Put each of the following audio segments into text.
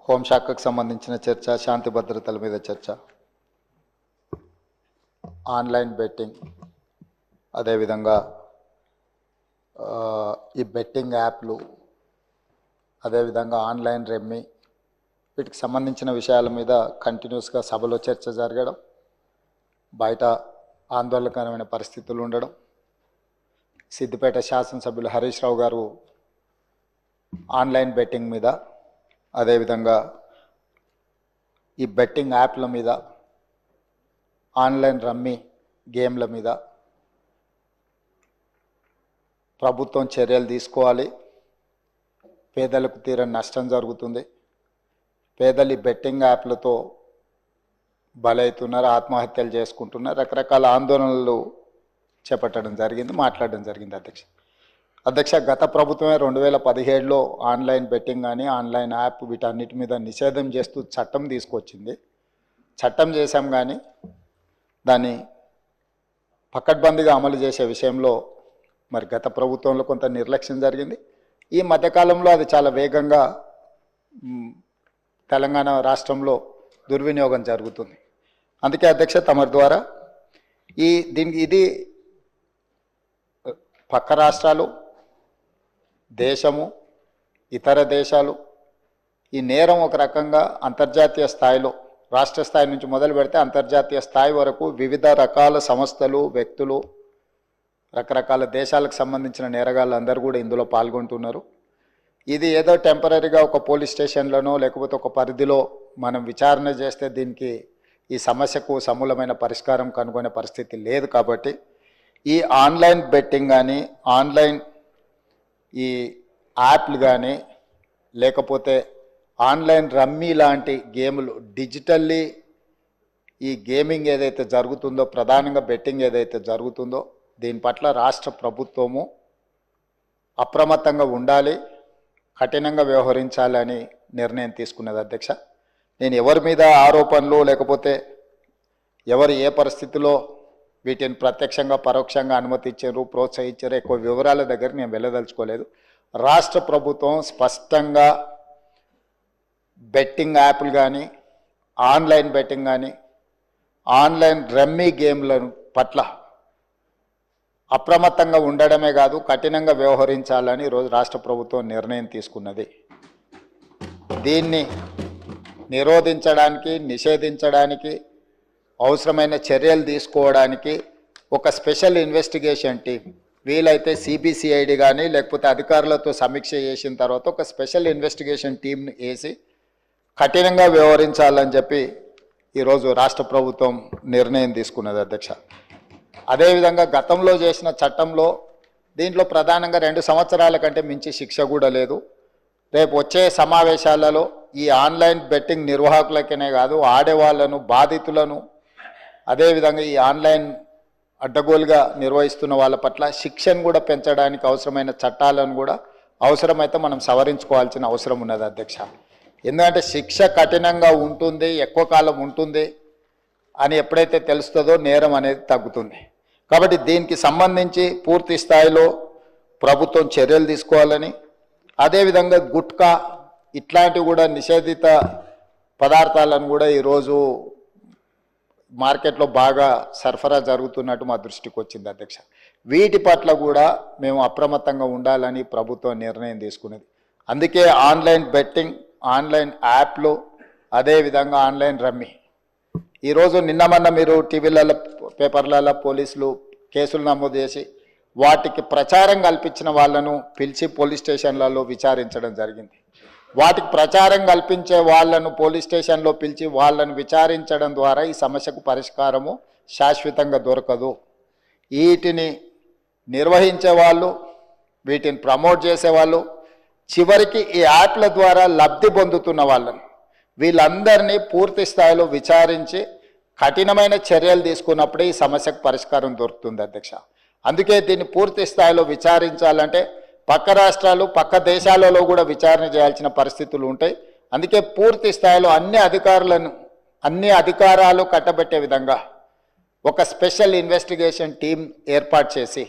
హోంశాఖకు సంబంధించిన చర్చ, శాంతి భద్రతల మీద చర్చ, ఆన్లైన్ బెట్టింగ్, అదేవిధంగా ఈ బెట్టింగ్ యాప్లు, అదేవిధంగా ఆన్లైన్ రెమ్మీ, వీటికి సంబంధించిన విషయాల మీద కంటిన్యూస్గా సభలో చర్చ జరగడం, బయట ఆందోళనకరమైన పరిస్థితులు ఉండడం, సిద్దిపేట శాసనసభ్యులు హరీష్ రావు గారు ఆన్లైన్ బెట్టింగ్ మీద, అదేవిధంగా ఈ బెట్టింగ్ యాప్ల మీద, ఆన్లైన్ రమ్మీ గేమ్ల మీద ప్రభుత్వం చర్యలు తీసుకోవాలి. పేదలకు తీరని నష్టం జరుగుతుంది. పేదలు ఈ బెట్టింగ్ యాప్లతో బలవుతున్నారు, ఆత్మహత్యలు చేసుకుంటున్నారు, రకరకాల ఆందోళనలు చేపట్టడం జరిగింది, మాట్లాడడం జరిగింది. అధ్యక్ష, గత ప్రభుత్వమే 2017లో ఆన్లైన్ బెట్టింగ్ కానీ ఆన్లైన్ యాప్ వీటన్నిటి మీద నిషేధం చేస్తూ చట్టం తీసుకొచ్చింది. చట్టం చేశాం కానీ దాన్ని పకడ్బందీగా అమలు చేసే విషయంలో మరి గత ప్రభుత్వంలో కొంత నిర్లక్ష్యం జరిగింది. ఈ మధ్యకాలంలో అది చాలా వేగంగా తెలంగాణ రాష్ట్రంలో దుర్వినియోగం జరుగుతుంది. అందుకే అధ్యక్ష, తమరి ద్వారా ఇది పక్క రాష్ట్రాలు, దేశము, ఇతర దేశాలు ఈ నేరం ఒక రకంగా అంతర్జాతీయ స్థాయిలో, రాష్ట్ర స్థాయి నుంచి మొదలు పెడితే అంతర్జాతీయ స్థాయి వరకు వివిధ రకాల సంస్థలు, వ్యక్తులు, రకరకాల దేశాలకు సంబంధించిన నేరగాళ్ళు అందరూ కూడా ఇందులో పాల్గొంటున్నారు. ఇది ఏదో టెంపరీగా ఒక పోలీస్ స్టేషన్లోనో లేకపోతే ఒక పరిధిలో మనం విచారణ చేస్తే దీనికి ఈ సమస్యకు సమూలమైన పరిష్కారం కనుగొనే పరిస్థితి లేదు. కాబట్టి ఈ ఆన్లైన్ బెట్టింగ్ కానీ, ఆన్లైన్ ఈ యాప్లు కానీ, లేకపోతే ఆన్లైన్ రమ్మీ లాంటి గేములు, డిజిటల్లీ ఈ గేమింగ్ ఏదైతే జరుగుతుందో, ప్రధానంగా బెట్టింగ్ ఏదైతే జరుగుతుందో, దీని పట్ల రాష్ట్ర ప్రభుత్వము అప్రమత్తంగా ఉండాలి, కఠినంగా వ్యవహరించాలని నిర్ణయం తీసుకున్నది. అధ్యక్ష, నేను ఎవరి మీద ఆరోపణలు లేకపోతే ఎవరు ఏ పరిస్థితిలో వీటిని ప్రత్యక్షంగా పరోక్షంగా అనుమతించారు, ప్రోత్సహించారు, ఎక్కువ వివరాల దగ్గర నేను వెళ్ళదలుచుకోలేదు. రాష్ట్ర ప్రభుత్వం స్పష్టంగా బెట్టింగ్ యాప్లు కానీ, ఆన్లైన్ బెట్టింగ్ కానీ, ఆన్లైన్ రమ్మీ గేమ్ల పట్ల అప్రమత్తంగా ఉండడమే కాదు, కఠినంగా వ్యవహరించాలని ఈరోజు రాష్ట్ర ప్రభుత్వం నిర్ణయం తీసుకున్నది. దీన్ని నిరోధించడానికి, నిషేధించడానికి అవసరమైన చర్యలు తీసుకోవడానికి ఒక స్పెషల్ ఇన్వెస్టిగేషన్ టీం, వీలైతే సిబిసిఐడి కానీ లేకపోతే అధికారులతో సమీక్ష చేసిన తర్వాత ఒక స్పెషల్ ఇన్వెస్టిగేషన్ టీంని వేసి కఠినంగా వ్యవహరించాలని చెప్పి ఈరోజు రాష్ట్ర ప్రభుత్వం నిర్ణయం తీసుకున్నది. అధ్యక్ష, అదేవిధంగా గతంలో చేసిన చట్టంలో దీంట్లో ప్రధానంగా 2 సంవత్సరాల కంటే మించి శిక్ష కూడా లేదు. రేపు వచ్చే సమావేశాలలో ఈ ఆన్లైన్ బెట్టింగ్ నిర్వాహకులకనే కాదు, ఆడేవాళ్లను, బాధితులను, అదేవిధంగా ఈ ఆన్లైన్ అడ్డగోలుగా నిర్వహిస్తున్న వాళ్ళ పట్ల శిక్షను కూడా పెంచడానికి అవసరమైన చట్టాలను కూడా అవసరమైతే మనం సవరించుకోవాల్సిన అవసరం ఉన్నది. అధ్యక్ష, ఎందుకంటే శిక్ష కఠినంగా ఉంటుంది, ఎక్కువ కాలం ఉంటుంది అని ఎప్పుడైతే తెలుస్తుందో నేరం అనేది తగ్గుతుంది. కాబట్టి దీనికి సంబంధించి పూర్తి స్థాయిలో ప్రభుత్వం చర్యలు తీసుకోవాలని, అదేవిధంగా గుట్కా ఇట్లాంటివి కూడా నిషేధిత పదార్థాలను కూడా ఈరోజు మార్కెట్లో బాగా సరఫరా జరుగుతున్నట్టు మా దృష్టికి వచ్చింది. అధ్యక్ష, వీటి పట్ల కూడా మేము అప్రమత్తంగా ఉండాలని ప్రభుత్వం నిర్ణయం తీసుకునేది. అందుకే ఆన్లైన్ బెట్టింగ్, ఆన్లైన్ యాప్లు, అదేవిధంగా ఆన్లైన్ రమ్మీ, ఈరోజు నిన్న మీరు టీవీలలో, పేపర్లలో పోలీసులు కేసులు నమోదు చేసి వాటికి ప్రచారం కల్పించిన వాళ్ళను పిలిచి పోలీస్ స్టేషన్లలో విచారించడం జరిగింది. వాటికి ప్రచారం కల్పించే వాళ్ళను పోలీస్ స్టేషన్లో పిలిచి వాళ్ళను విచారించడం ద్వారా ఈ సమస్యకు పరిష్కారము శాశ్వతంగా దొరకదు. వీటిని నిర్వహించే వాళ్ళు, వీటిని ప్రమోట్ చేసేవాళ్ళు, చివరికి ఈ యాప్ల ద్వారా లబ్ధి పొందుతున్న వాళ్ళను, వీళ్ళందరినీ పూర్తి స్థాయిలో విచారించి కఠినమైన చర్యలు తీసుకున్నప్పుడే ఈ సమస్యకు పరిష్కారం దొరుకుతుంది. అధ్యక్ష, అందుకే దీన్ని పూర్తి స్థాయిలో విచారించాలంటే పక్క రాష్ట్రాలు, పక్క దేశాలలో కూడా విచారణ చేయాల్సిన పరిస్థితులు ఉంటాయి. అందుకే పూర్తి స్థాయిలో అన్ని అధికారాలు కట్టబెట్టే విధంగా ఒక స్పెషల్ ఇన్వెస్టిగేషన్ టీం ఏర్పాటు చేసి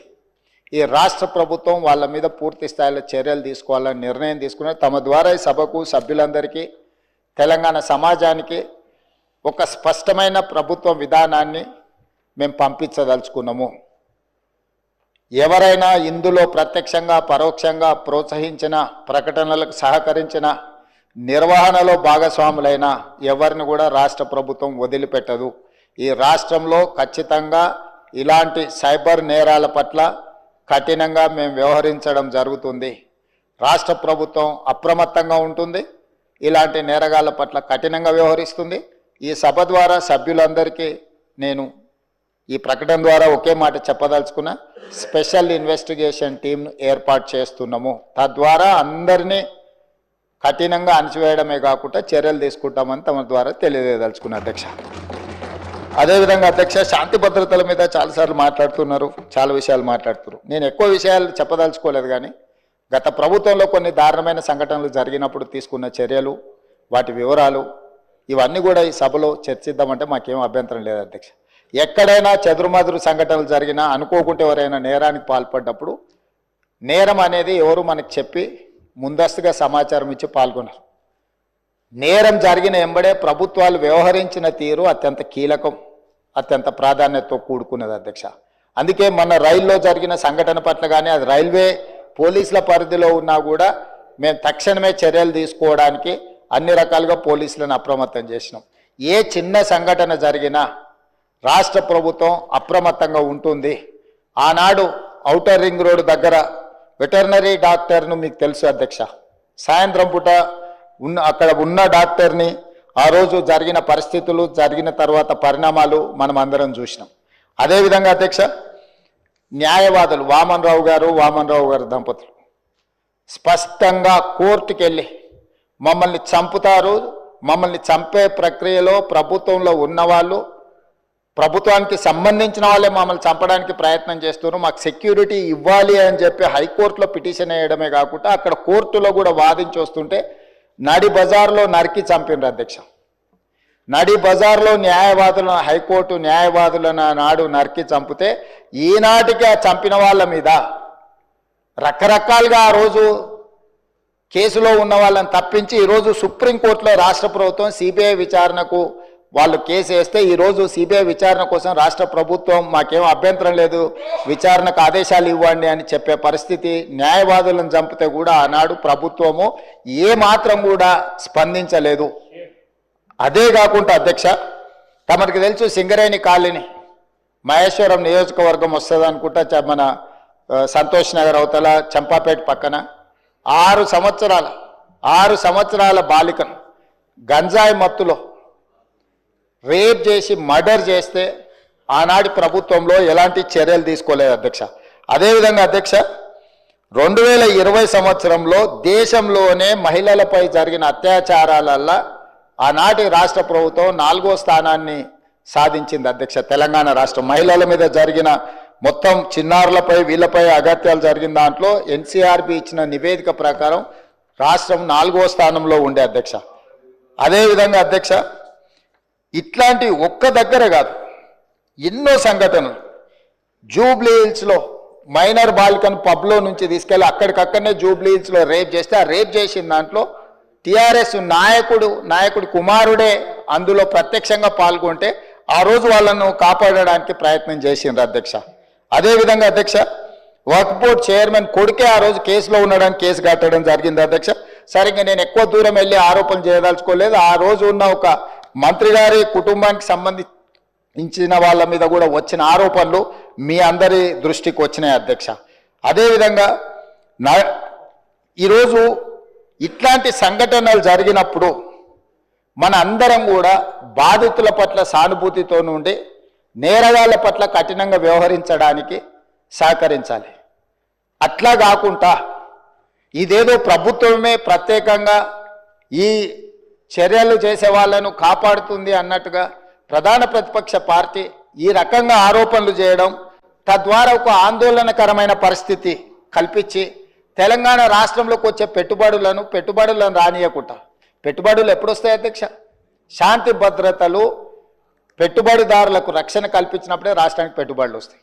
ఈ రాష్ట్ర ప్రభుత్వం వాళ్ళ మీద పూర్తి స్థాయిలో చర్యలు తీసుకోవాలని నిర్ణయం తీసుకున్నారు. తమ ద్వారా ఈ సభకు, సభ్యులందరికీ తెలంగాణ సమాజానికి ఒక స్పష్టమైన ప్రభుత్వ విధానాన్ని మేము పంపించదలుచుకున్నాము. ఎవరైనా ఇందులో ప్రత్యక్షంగా పరోక్షంగా ప్రోత్సహించిన, ప్రకటనలకు సహకరించిన, నిర్వహణలో భాగస్వాములైన ఎవరిని కూడా రాష్ట్ర ప్రభుత్వం వదిలిపెట్టదు. ఈ రాష్ట్రంలో ఖచ్చితంగా ఇలాంటి సైబర్ నేరాల పట్ల కఠినంగా మేము వ్యవహరించడం జరుగుతుంది. రాష్ట్ర ప్రభుత్వం అప్రమత్తంగా ఉంటుంది, ఇలాంటి నేరగాళ్ల పట్ల కఠినంగా వ్యవహరిస్తుంది. ఈ సభ ద్వారా సభ్యులందరికీ నేను ఈ ప్రకటన ద్వారా ఒకే మాట చెప్పదలుచుకున్నా, స్పెషల్ ఇన్వెస్టిగేషన్ టీంను ఏర్పాటు చేస్తున్నాము. తద్వారా అందరినీ కఠినంగా అణచివేయడమే కాకుండా చర్యలు తీసుకుంటామని తమ ద్వారా తెలియజేయదలుచుకున్నా అధ్యక్ష. అదేవిధంగా అధ్యక్ష, శాంతి భద్రతల మీద చాలాసార్లు మాట్లాడుతున్నారు, చాలా విషయాలు మాట్లాడుతున్నారు. నేను ఎక్కువ విషయాలు చెప్పదలుచుకోలేదు, కానీ గత ప్రభుత్వంలో కొన్ని దారుణమైన సంఘటనలు జరిగినప్పుడు తీసుకున్న చర్యలు, వాటి వివరాలు ఇవన్నీ కూడా ఈ సభలో చర్చిద్దామంటే మాకేం అభ్యంతరం లేదు అధ్యక్ష. ఎక్కడైనా చెదురుమదురు సంఘటనలు జరిగినా, అనుకోకుంటే ఎవరైనా నేరానికి పాల్పడ్డప్పుడు నేరం అనేది ఎవరు మనకు చెప్పి ముందస్తుగా సమాచారం ఇచ్చి పాల్గొన్నారు. నేరం జరిగిన ఎంబడే ప్రభుత్వాలు వ్యవహరించిన తీరు అత్యంత కీలకం, అత్యంత ప్రాధాన్యతతో కూడుకున్నది అధ్యక్ష. అందుకే మన రైల్లో జరిగిన సంఘటన పట్ల కానీ, అది రైల్వే పోలీసుల పరిధిలో ఉన్నా కూడా మేము తక్షణమే చర్యలు తీసుకోవడానికి అన్ని రకాలుగా పోలీసులను అప్రమత్తం చేసినాం. ఏ చిన్న సంఘటన జరిగినా రాష్ట్ర ప్రభుత్వం అప్రమత్తంగా ఉంటుంది. ఆనాడు ఔటర్ రింగ్ రోడ్డు దగ్గర వెటర్నరీ డాక్టర్ను మీకు తెలుసు అధ్యక్ష, సాయంత్రం పూట అక్కడ ఉన్న డాక్టర్ని ఆ రోజు జరిగిన పరిస్థితులు, జరిగిన తర్వాత పరిణామాలు మనం అందరం చూసినాం. అదేవిధంగా అధ్యక్ష, న్యాయవాదులు వామన్ రావు గారు దంపతులు స్పష్టంగా కోర్టుకు వెళ్ళి మమ్మల్ని చంపుతారు, మమ్మల్ని చంపే ప్రక్రియలో ప్రభుత్వంలో ఉన్నవాళ్ళు, ప్రభుత్వానికి సంబంధించిన వాళ్ళే మమ్మల్ని చంపడానికి ప్రయత్నం చేస్తున్నారు, మాకు సెక్యూరిటీ ఇవ్వాలి అని చెప్పి హైకోర్టులో పిటిషన్ వేయడమే కాకుండా అక్కడ కోర్టులో కూడా వాదించి వస్తుంటే నడి బజార్లో నరికి చంపినారు అధ్యక్ష. నడి బజార్లో న్యాయవాదులను, హైకోర్టు న్యాయవాదులను నాడు నరికి చంపితే ఈనాటికి ఆ చంపిన వాళ్ళ మీద రకరకాలుగా ఆ రోజు కేసులో ఉన్న వాళ్ళని తప్పించి ఈరోజు సుప్రీంకోర్టులో రాష్ట్ర ప్రభుత్వం సిబిఐ విచారణకు వాళ్ళు కేసు వేస్తే ఈరోజు సిబిఐ విచారణ కోసం రాష్ట్ర ప్రభుత్వం మాకేం అభ్యంతరం లేదు, విచారణకు ఆదేశాలు ఇవ్వండి అని చెప్పే పరిస్థితి. న్యాయవాదులను చంపితే కూడా ఆనాడు ప్రభుత్వము ఏమాత్రం కూడా స్పందించలేదు. అదే కాకుండా అధ్యక్ష, తమరికి తెలుసు సింగరేణి కాలనీ మహేశ్వరం నియోజకవర్గం వస్తుంది అనుకుంటా, మన సంతోష్ నగర్ అవతల చంపాపేట పక్కన 6 సంవత్సరాల బాలికను గంజాయి మత్తులో రేప్ చేసి మర్డర్ చేస్తే ఆనాటి ప్రభుత్వంలో ఎలాంటి చర్యలు తీసుకోలేదు అధ్యక్ష. అదేవిధంగా అధ్యక్ష, 2020 సంవత్సరంలో దేశంలోనే మహిళలపై జరిగిన అత్యాచారాలల్లో ఆనాటి రాష్ట్ర ప్రభుత్వం 4వ స్థానాన్ని సాధించింది అధ్యక్ష. తెలంగాణ రాష్ట్రం మహిళల మీద జరిగిన మొత్తం చిన్నారులపై వీళ్ళపై అగత్యాలు జరిగిన దాంట్లో ఎన్సీఆర్బీ ఇచ్చిన నివేదిక ప్రకారం రాష్ట్రం 4వ స్థానంలో ఉండే అధ్యక్ష. అదేవిధంగా అధ్యక్ష, ఇట్లాంటి ఒక్క దగ్గర కాదు, ఎన్నో సంఘటనలు. జూబ్లీ హిల్స్లో మైనర్ బాలికను పబ్లో నుంచి తీసుకెళ్ళి అక్కడికక్కడనే జూబ్లీ హిల్స్లో రేప్ చేస్తే, ఆ రేప్ చేసిన దాంట్లో టీఆర్ఎస్ నాయకుడి కుమారుడే అందులో ప్రత్యక్షంగా పాల్గొంటే ఆ రోజు వాళ్ళను కాపాడడానికి ప్రయత్నం చేసిండ్రు అధ్యక్ష. అదేవిధంగా అధ్యక్ష, వక్ఫ్ బోర్డ్ చైర్మన్ కొడుకే ఆ రోజు కేసులో ఉండడానికి కేసు కట్టడం జరిగింది అధ్యక్ష. సరిగ్గా నేను ఎక్కువ దూరం వెళ్ళి ఆరోపణలు చేయదలుచుకోలేదు. ఆ రోజు ఉన్న ఒక మంత్రి గారి కుటుంబానికి సంబంధించిన వాళ్ళ మీద కూడా వచ్చిన ఆరోపణలు మీ అందరి దృష్టికి వచ్చినాయి అధ్యక్ష. అదేవిధంగా ఈరోజు ఇట్లాంటి సంఘటనలు జరిగినప్పుడు మన అందరం కూడా బాధితుల పట్ల సానుభూతితో నుండి నేరగాళ్ల పట్ల కఠినంగా వ్యవహరించడానికి సహకరించాలి. అట్లా కాకుండా ఇదేదో ప్రభుత్వమే ప్రత్యేకంగా ఈ చర్యలు చేసే వాళ్ళను కాపాడుతుంది అన్నట్టుగా ప్రధాన ప్రతిపక్ష పార్టీ ఈ రకంగా ఆరోపణలు చేయడం, తద్వారా ఒక ఆందోళనకరమైన పరిస్థితి కల్పించి తెలంగాణ రాష్ట్రంలోకి వచ్చే పెట్టుబడులను రానియకుండా, పెట్టుబడులు ఎప్పుడు వస్తాయి అధ్యక్ష? శాంతి భద్రతలు పెట్టుబడిదారులకు రక్షణ కల్పించినప్పుడే రాష్ట్రానికి పెట్టుబడులు వస్తాయి.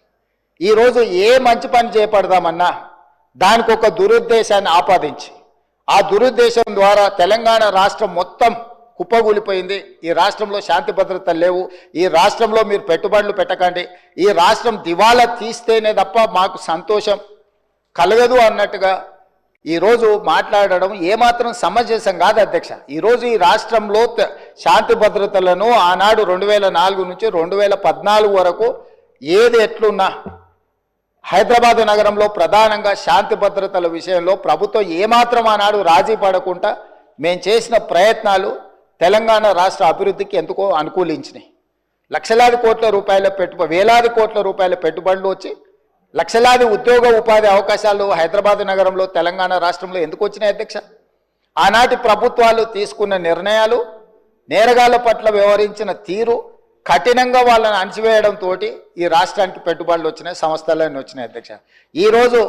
ఈరోజు ఏ మంచి పని చేపడదామన్నా దానికి ఒక దురుద్దేశాన్ని ఆపాదించి ఆ దురుద్దేశం ద్వారా తెలంగాణ రాష్ట్రం మొత్తం కుప్పగూలిపోయింది. ఈ రాష్ట్రంలో శాంతి భద్రతలు లేవు. ఈ రాష్ట్రంలో మీరు పెట్టుబడులు పెట్టకండి. ఈ రాష్ట్రం దివాలా తీస్తేనే తప్ప మాకు సంతోషం కలగదు అన్నట్టుగా ఈరోజు మాట్లాడడం ఏమాత్రం సమంజసం కాదు అధ్యక్ష. ఈరోజు ఈ రాష్ట్రంలో శాంతి భద్రతలను ఆనాడు 2004 నుంచి 2014 వరకు ఏది ఎట్లున్నా హైదరాబాద్ నగరంలో ప్రధానంగా శాంతి భద్రతల విషయంలో ప్రభుత్వం ఏమాత్రం ఆనాడు రాజీ పడకుండా మేము చేసిన ప్రయత్నాలు తెలంగాణ రాష్ట్ర అభివృద్ధికి ఎందుకో అనుకూలించినాయి. లక్షలాది కోట్ల రూపాయల వేలాది కోట్ల రూపాయల పెట్టుబడులు వచ్చి లక్షలాది ఉద్యోగ ఉపాధి అవకాశాలు హైదరాబాద్ నగరంలో తెలంగాణ రాష్ట్రంలో ఎందుకు వచ్చినాయి అధ్యక్ష? ఆనాటి ప్రభుత్వాలు తీసుకున్న నిర్ణయాలు, నేరగాళ్ల పట్ల వ్యవహరించిన తీరు, కఠినంగా వాళ్ళని అణచివేయడంతో ఈ రాష్ట్రానికి పెట్టుబడులు వచ్చినాయి, సంస్థలన్నీ వచ్చినాయి అధ్యక్ష. ఈరోజు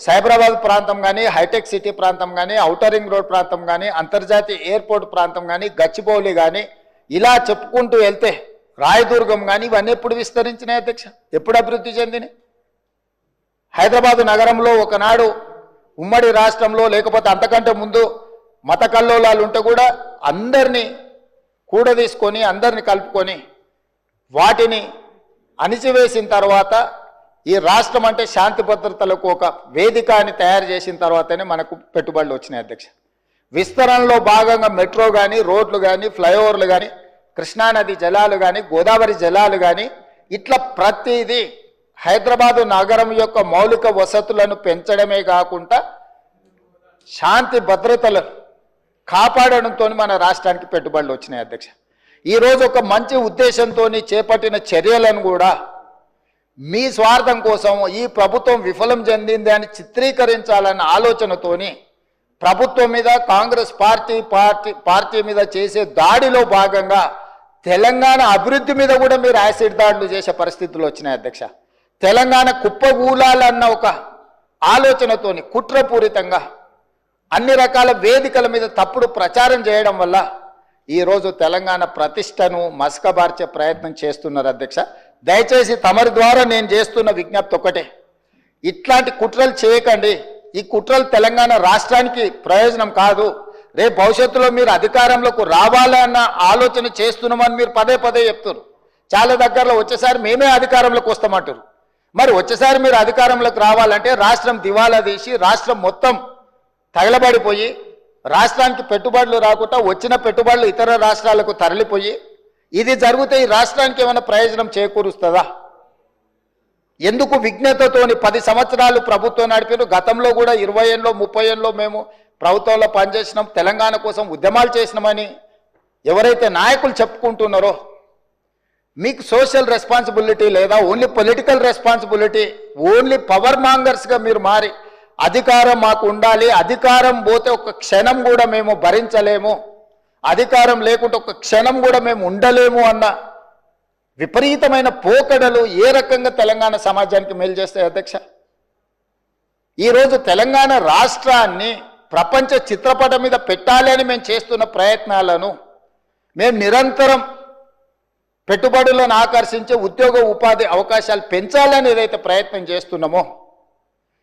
సైబరాబాద్ ప్రాంతం కానీ, హైటెక్ సిటీ ప్రాంతం కానీ, ఔటర్ రింగ్ రోడ్ ప్రాంతం కానీ, అంతర్జాతీయ ఎయిర్పోర్ట్ ప్రాంతం కానీ, గచ్చిబౌలి కానీ, ఇలా చెప్పుకుంటూ వెళ్తే రాయదుర్గం కానీ ఇవన్నీ ఎప్పుడు విస్తరించినాయి అధ్యక్ష? ఎప్పుడు అభివృద్ధి చెందినాయి? హైదరాబాద్ నగరంలో ఒకనాడు ఉమ్మడి రాష్ట్రంలో లేకపోతే అంతకంటే ముందు మత కల్లోలాలు ఉంటే కూడా అందరినీ కూడదీసుకొని అందరినీ కలుపుకొని వాటిని అణిచివేసిన తర్వాత ఈ రాష్ట్రం అంటే శాంతి భద్రతలకు ఒక వేదిక అని తయారు చేసిన తర్వాతనే మనకు పెట్టుబడులు వచ్చినాయి అధ్యక్ష. విస్తరణలో భాగంగా మెట్రో కానీ, రోడ్లు కానీ, ఫ్లైఓవర్లు కానీ, కృష్ణానది జలాలు కానీ, గోదావరి జలాలు కానీ, ఇట్లా ప్రతిదీ హైదరాబాదు నగరం యొక్క మౌలిక వసతులను పెంచడమే కాకుండా శాంతి భద్రతలను కాపాడడంతో మన రాష్ట్రానికి పెట్టుబడులు వచ్చినాయి అధ్యక్ష. ఈరోజు ఒక మంచి ఉద్దేశంతో చేపట్టిన చర్యలను కూడా మీ స్వార్థం కోసం ఈ ప్రభుత్వం విఫలం చెందింది అని చిత్రీకరించాలన్న ఆలోచనతోని ప్రభుత్వం మీద, కాంగ్రెస్ పార్టీ మీద చేసే దాడిలో భాగంగా తెలంగాణ అభివృద్ధి మీద కూడా మీరు యాసిడ్ దాడులు చేసే పరిస్థితులు వచ్చినాయి అధ్యక్ష. తెలంగాణ కుప్పగూలాలన్న ఒక ఆలోచనతోని కుట్రపూరితంగా అన్ని రకాల వేదికల మీద తప్పుడు ప్రచారం చేయడం వల్ల ఈరోజు తెలంగాణ ప్రతిష్టను మసకబార్చే ప్రయత్నం చేస్తున్నారు అధ్యక్ష. దయచేసి తమరి ద్వారా నేను చేస్తున్న విజ్ఞప్తి ఒకటే, ఇట్లాంటి కుట్రలు చేయకండి. ఈ కుట్రలు తెలంగాణ రాష్ట్రానికి ప్రయోజనం కాదు. రేపు భవిష్యత్తులో మీరు అధికారంలోకి రావాలన్న ఆలోచన చేస్తున్నామని మీరు పదే పదే చెప్తారు. చాలా దగ్గరలో వచ్చేసారి మేమే అధికారంలోకి వస్తామంటారు. మరి వచ్చేసారి మీరు అధికారంలోకి రావాలంటే రాష్ట్రం దివాలా తీసి రాష్ట్రం మొత్తం తగలబడిపోయి రాష్ట్రానికి పెట్టుబడులు రాకుండా వచ్చిన పెట్టుబడులు ఇతర రాష్ట్రాలకు తరలిపోయి ఇది జరిగితే ఈ రాష్ట్రానికి ఏమైనా ప్రయోజనం చేకూరుస్తుందా? ఎందుకు విజ్ఞతతోని 10 సంవత్సరాలు ప్రభుత్వం నడిపారు. గతంలో కూడా 20 ఏళ్ళలో 30 ఏళ్ళలో మేము ప్రభుత్వంలో పనిచేసినాం, తెలంగాణ కోసం ఉద్యమాలు చేసినామని ఎవరైతే నాయకులు చెప్పుకుంటున్నారో మీకు సోషల్ రెస్పాన్సిబిలిటీ లేదా? Only political responsibility, only power మాంగర్స్గా మీరు మారి అధికారం మాకు ఉండాలి, అధికారం పోతే ఒక క్షణం కూడా మేము భరించలేము, అధికారం లేకుంటే ఒక క్షణం కూడా మేము ఉండలేము అన్న విపరీతమైన పోకడలు ఏ రకంగా తెలంగాణ సమాజానికి మేలు చేస్తాయి అధ్యక్ష? ఈరోజు తెలంగాణ రాష్ట్రాన్ని ప్రపంచ చిత్రపటం మీద పెట్టాలి అని మేము చేస్తున్న ప్రయత్నాలను మేము నిరంతరం పెట్టుబడులను ఆకర్షించే ఉద్యోగ ఉపాధి అవకాశాలు పెంచాలని ఏదైతే ప్రయత్నం చేస్తున్నామో,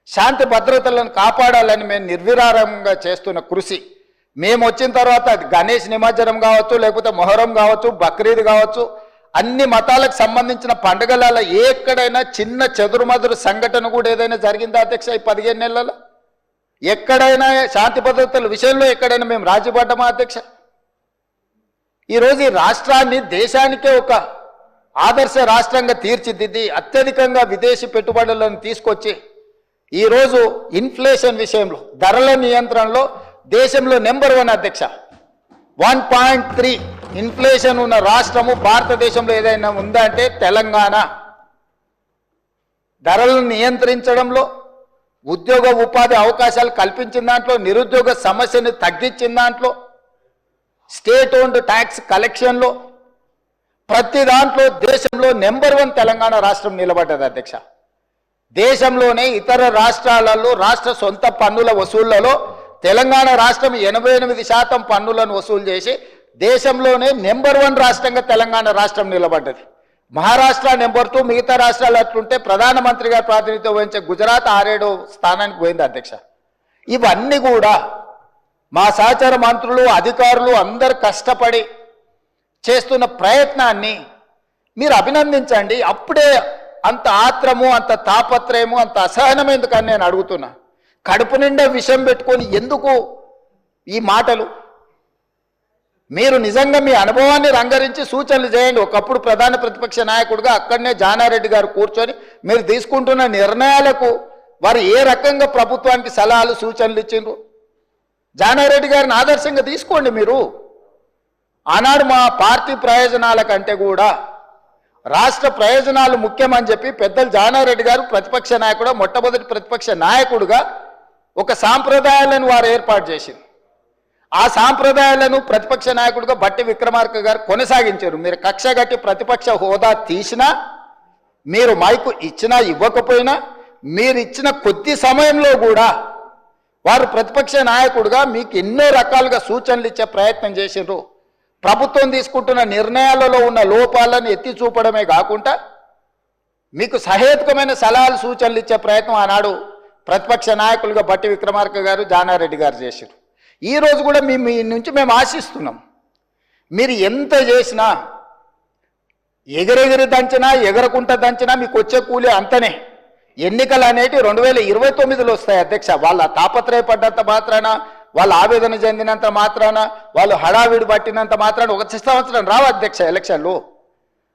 శాంతి భద్రతలను కాపాడాలని మేము నిర్విరామంగా చేస్తున్న కృషి, మేము వచ్చిన తర్వాత గణేష్ నిమజ్జనం కావచ్చు, లేకపోతే మొహరం కావచ్చు, బక్రీద్ కావచ్చు, అన్ని మతాలకు సంబంధించిన పండుగలలో ఎక్కడైనా చిన్న చెదురుమదురు సంఘటన కూడా ఏదైనా జరిగిందా అధ్యక్ష? ఈ 15 నెలలలో ఎక్కడైనా శాంతి భద్రతల విషయంలో ఎక్కడైనా మేము రాజీపడ్డామా అధ్యక్ష? ఈరోజు ఈ రాష్ట్రాన్ని దేశానికే ఒక ఆదర్శ రాష్ట్రంగా తీర్చిదిద్ది అత్యధికంగా విదేశీ పెట్టుబడులను తీసుకొచ్చి ఈరోజు ఇన్ఫ్లేషన్ విషయంలో, ధరల నియంత్రణలో దేశంలో నెంబర్ 1 అధ్యక్ష. 1.3 ఇన్ఫ్లేషన్ ఉన్న రాష్ట్రము భారతదేశంలో ఏదైనా ఉందా అంటే తెలంగాణ. ధరలను నియంత్రించడంలో, ఉద్యోగ ఉపాధి అవకాశాలు కల్పించిన దాంట్లో, నిరుద్యోగ సమస్యను తగ్గించిన దాంట్లో, స్టేట్ ఓన్డ్ ట్యాక్స్ కలెక్షన్లో, ప్రతి దాంట్లో దేశంలో నెంబర్ 1 తెలంగాణ రాష్ట్రం నిలబడ్డది అధ్యక్ష. దేశంలోనే ఇతర రాష్ట్రాలలో రాష్ట్ర సొంత పన్నుల వసూళ్లలో తెలంగాణ రాష్ట్రం 88% పన్నులను వసూలు చేసి దేశంలోనే నెంబర్ 1 రాష్ట్రంగా తెలంగాణ రాష్ట్రం నిలబడ్డది. మహారాష్ట్ర నెంబర్ 2, మిగతా రాష్ట్రాలు అట్లుంటే ప్రధానమంత్రిగా ప్రాతినిధ్యం వహించే గుజరాత్ 6-7 స్థానానికి పోయింది అధ్యక్ష. ఇవన్నీ కూడా మా సహచర మంత్రులు, అధికారులు అందరు కష్టపడి చేస్తున్న ప్రయత్నాన్ని మీరు అభినందించండి. అప్పుడే అంత ఆత్రము, అంత తాపత్రయము, అంత అసహనం ఎందుకని నేను అడుగుతున్నా. కడుపు నిండా విషం పెట్టుకొని ఎందుకు ఈ మాటలు? మీరు నిజంగా మీ అనుభవాన్ని రంగరించి సూచనలు చేయండి. ఒకప్పుడు ప్రధాన ప్రతిపక్ష నాయకుడిగా అక్కడనే జానారెడ్డి గారు కూర్చొని మీరు తీసుకుంటున్న నిర్ణయాలకు వారు ఏ రకంగా ప్రభుత్వానికి సలహాలు సూచనలు ఇచ్చిండ్రు జానారెడ్డి గారిని ఆదర్శంగా తీసుకోండి. మీరు ఆనాడు మా పార్టీ ప్రయోజనాల కంటే కూడా రాష్ట్ర ప్రయోజనాలు ముఖ్యమని చెప్పి పెద్దలు జానారెడ్డి గారు ప్రతిపక్ష నాయకుడు, మొట్టమొదటి ప్రతిపక్ష నాయకుడుగా ఒక సాంప్రదాయాలను వారు ఏర్పాటు చేసింది. ఆ సాంప్రదాయాలను ప్రతిపక్ష నాయకుడిగా బట్టి విక్రమార్క గారు కొనసాగించారు. మీరు కక్షగట్టి ప్రతిపక్ష హోదా తీసినా, మీరు మైకు ఇచ్చినా ఇవ్వకపోయినా, మీరు ఇచ్చిన కొద్ది సమయంలో కూడా వారు ప్రతిపక్ష నాయకుడిగా మీకు ఎన్నో రకాలుగా సూచనలు ఇచ్చే ప్రయత్నం చేసిండ్రు. ప్రభుత్వం తీసుకుంటున్న నిర్ణయాలలో ఉన్న లోపాలను ఎత్తి చూపడమే కాకుండా మీకు సహేతుకమైన సలహాలు సూచనలు ఇచ్చే ప్రయత్నం ఆనాడు ప్రతిపక్ష నాయకులుగా బట్టి విక్రమార్క గారు, జానారెడ్డి గారు చేశారు. ఈరోజు కూడా మీ నుంచి మేము ఆశిస్తున్నాం. మీరు ఎంత చేసినా, ఎగిరెగిరి దంచినా, ఎగరకుంట దంచినా మీకు వచ్చే కూలి అంతనే. ఎన్నికలు అనేటి 2029లో వస్తాయి అధ్యక్ష. వాళ్ళ తాపత్రయపడ్డంత మాత్రాన, వాళ్ళు ఆవేదన చెందినంత మాత్రాన, వాళ్ళు హడావిడి పట్టినంత మాత్రాన ఒక సంవత్సరం రావు అధ్యక్ష ఎలక్షన్లు.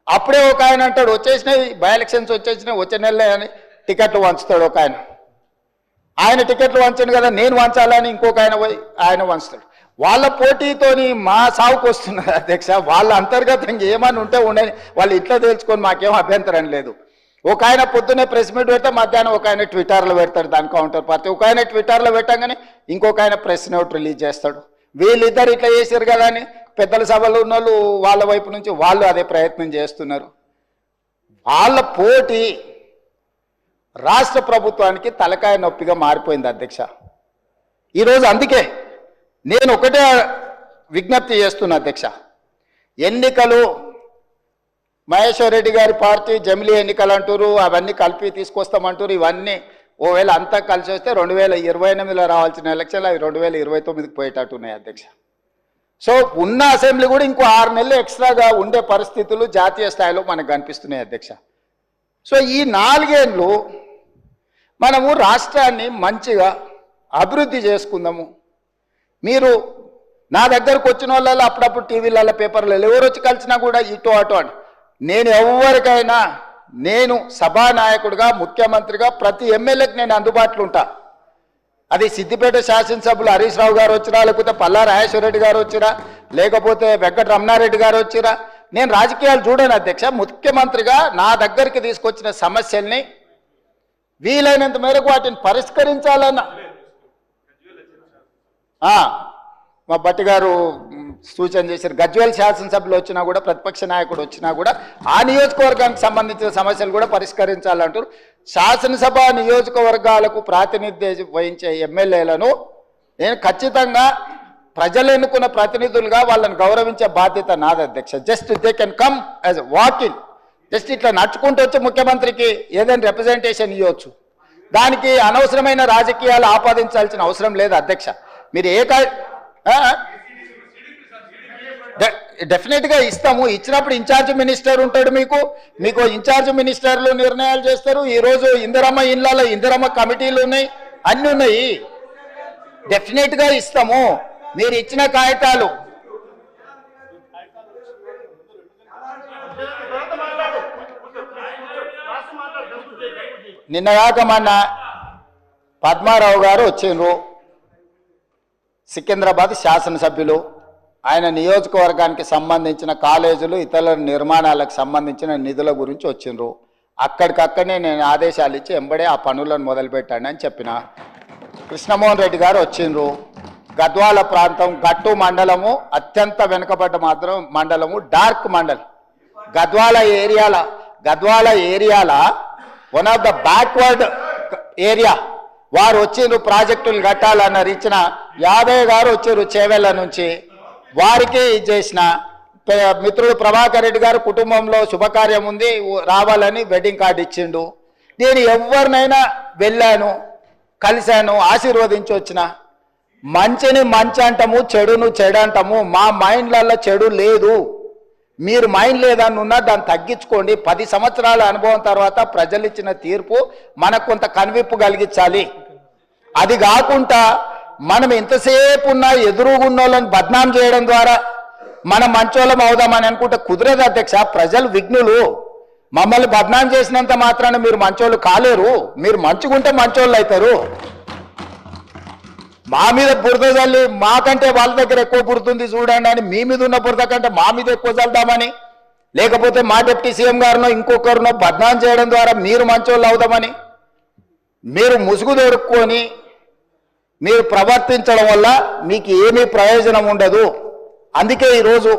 అప్పుడే ఒక ఆయన అంటాడు వచ్చేసినాయి బై ఎలక్షన్స్ వచ్చేసినాయి, వచ్చే నెలలే అని టికెట్లు వంచుతాడు ఒక ఆయన. ఆయన టికెట్లు వంచాను కదా నేను వంచాలని ఇంకొక ఆయన వంచుతాడు. వాళ్ళ పోటీతోని మా సాగుకు వస్తున్నారు అధ్యక్ష. వాళ్ళ అంతర్గతంగా ఏమని ఉంటే ఉండని వాళ్ళు ఇట్లా తేల్చుకొని మాకేం అభ్యంతరం లేదు. ఒక ఆయన పొద్దున్నే ప్రెస్ మీట్ పెడితే మధ్యాహ్నం ఒక ఆయన ట్విట్టర్లో పెడతాడు దాని కౌంటర్ పార్టీ. ఒక ఆయన ట్విట్టర్లో పెట్టగానే ఇంకొక ఆయన ప్రెస్ నోట్ రిలీజ్ చేస్తాడు. వీళ్ళిద్దరు ఇట్లా చేశారు కదా అని పెద్దల సభలో ఉన్న వాళ్ళు వాళ్ళ వైపు నుంచి వాళ్ళు అదే ప్రయత్నం చేస్తున్నారు. వాళ్ళ పోటీ రాష్ట్ర ప్రభుత్వానికి తలకాయ నొప్పిగా మారిపోయింది అధ్యక్ష. ఈరోజు అందుకే నేను ఒకటే విజ్ఞప్తి చేస్తున్నా అధ్యక్ష. ఎన్నికలు మహేశ్వర్ రెడ్డి గారి పార్టీ జమిలీ ఎన్నికలు అంటారు, అవన్నీ కలిపి తీసుకొస్తామంటారు. ఇవన్నీ ఓవేళ అంతా కలిసి వస్తే 2028లో రావాల్సిన ఎలక్షన్లు అవి 2029కి పోయేటట్టున్నాయి అధ్యక్ష. సో ఉన్న అసెంబ్లీ కూడా ఇంకో 6 నెలలు ఎక్స్ట్రాగా ఉండే పరిస్థితులు జాతీయ స్థాయిలో మనకు కనిపిస్తున్నాయి అధ్యక్ష. సో ఈ 4 ఏళ్ళు మనము రాష్ట్రాన్ని మంచిగా అభివృద్ధి చేసుకుందాము. మీరు నా దగ్గరకు వచ్చిన వాళ్ళలో అప్పుడప్పుడు టీవీలలో పేపర్లలో ఎవరు వచ్చి కలిసినా కూడా ఇటు అటు అని నేను ఎవరికైనా నేను సభానాయకుడిగా ముఖ్యమంత్రిగా ప్రతి ఎమ్మెల్యేకి నేను అందుబాటులో ఉంటా. అది సిద్దిపేట శాసనసభ్యులు హరీష్ రావు గారు వచ్చినా, లేకపోతే పల్లా రాజేశ్వరరెడ్డి గారు వచ్చినా, లేకపోతే వెంకట రమణారెడ్డి గారు వచ్చినా, నేను రాజకీయాలు చూడను అధ్యక్ష. ముఖ్యమంత్రిగా నా దగ్గరికి తీసుకొచ్చిన సమస్యల్ని వీలైనంత మేరకు వాటిని పరిష్కరించాలన్న మా బట్టి గారు సూచన చేశారు. గజ్వేల్ శాసనసభ్యులు వచ్చినా కూడా, ప్రతిపక్ష నాయకుడు వచ్చినా కూడా ఆ నియోజకవర్గానికి సంబంధించిన సమస్యలు కూడా పరిష్కరించాలంటారు. శాసనసభ నియోజకవర్గాలకు ప్రాతినిధ్యం వహించే ఎమ్మెల్యేలను నేను ఖచ్చితంగా ప్రజలు ఎన్నుకున్న ప్రతినిధులుగా వాళ్ళని గౌరవించే బాధ్యత నాది అధ్యక్ష. Just they can come as walking, just ఇట్లా నడుచుకుంటూ వచ్చి ముఖ్యమంత్రికి ఏదైనా రిప్రజెంటేషన్ ఇవ్వచ్చు. దానికి అనవసరమైన రాజకీయాలు ఆపాదించాల్సిన అవసరం లేదు అధ్యక్ష. మీరు డెఫినెట్గా ఇస్తాము. ఇచ్చినప్పుడు ఇన్ఛార్జ్ మినిస్టర్ ఉంటాడు, మీకు ఇన్ఛార్జ్ మినిస్టర్లు నిర్ణయాలు చేస్తారు. ఈరోజు ఇందిరమ్మ ఇళ్ళలో ఇందిరమ్మ కమిటీలు ఉన్నాయి, అన్నీ ఉన్నాయి. డెఫినెట్గా ఇస్తాము. మీరు ఇచ్చిన కాగితాలు నిన్నగాక మొన్న పద్మారావు గారు వచ్చిండ్రు, సికింద్రాబాద్ శాసనసభ్యులు. ఆయన నియోజకవర్గానికి సంబంధించిన కాలేజీలు ఇతర నిర్మాణాలకు సంబంధించిన నిధుల గురించి వచ్చిండ్రు. అక్కడికక్కడనే నేను ఆదేశాలు ఇచ్చి ఎంబడే ఆ పనులను మొదలుపెట్టాను అని చెప్పిన. కృష్ణమోహన్ రెడ్డి గారు వచ్చిండ్రు. గద్వాల ప్రాంతం గట్టు మండలము అత్యంత వెనుకబడ్డ మండలము, డార్క్ మండలం. గద్వాల ఏరియాల one of the backward area. వారు వచ్చిండ్రు, ప్రాజెక్టులు కట్టాలన్నారు. ఇచ్చిన యాదయ్య గారు వచ్చారు చేవెళ్ళ నుంచి, వారికి చేసిన మిత్రుడు ప్రభాకర్ రెడ్డి గారు కుటుంబంలో శుభకార్యం ఉంది రావాలని వెడ్డింగ్ కార్డు ఇచ్చిండు. నేను ఎవరినైనా వెళ్ళాను, కలిశాను, ఆశీర్వదించి వచ్చిన. మంచిని మంచి అంటాము, చెడును చెడు అంటాము. మా మైండ్లలో చెడు లేదు. మీరు మైండ్ లేదని ఉన్నా దాన్ని తగ్గించుకోండి. 10 సంవత్సరాల అనుభవం తర్వాత ప్రజలు ఇచ్చిన తీర్పు మనకు కొంత కనువిప్పు కలిగించాలి. అది కాకుండా మనం ఎంతసేపు ఉన్నా ఎదురుగున్నోళ్ళని బద్నాం చేయడం ద్వారా మనం మంచోళ్ళం అవుదామని అనుకుంటే కుదరదు అధ్యక్ష. ప్రజలు విఘ్నులు. మమ్మల్ని బద్నాం చేసినంత మాత్రాన మీరు మంచోళ్ళు కాలేరు. మీరు మంచుకుంటే మంచోళ్ళు అవుతారు. మా మీద బురద చల్లి మాకంటే వాళ్ళ దగ్గర ఎక్కువ బురదుంది చూడండి అని మీ మీద ఉన్న బురద కంటే మా మీద ఎక్కువ చల్దామని, లేకపోతే మా డిప్యూటీ సీఎం గారినో ఇంకొకరినో బద్నాం చేయడం ద్వారా మీరు మంచోళ్ళు అవుదామని మీరు ముసుగు దొరుకుని మీరు ప్రవర్తించడం వల్ల మీకు ఏమీ ప్రయోజనం ఉండదు. అందుకే ఈరోజు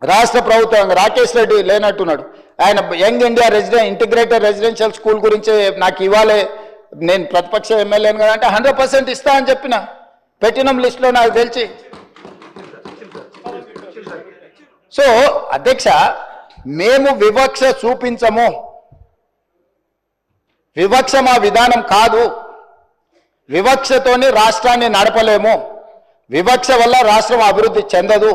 రాష్ట్ర ప్రభుత్వం రాకేష్ రెడ్డి లేనట్టున్నాడు. ఆయన young India integrated residential school గురించి నాకు ఇవ్వాలి, నేను ప్రతిపక్ష ఎమ్మెల్యేను కదా అంటే 100% ఇస్తా అని చెప్పిన పెట్టినం లిస్టులో నాకు తెలిసి. సో అధ్యక్ష, మేము వివక్ష చూపించము. వివక్ష మా విధానం కాదు. వివక్షతోని రాష్ట్రాన్ని నడపలేము. వివక్ష వల్ల రాష్ట్రం అభివృద్ధి చెందదు.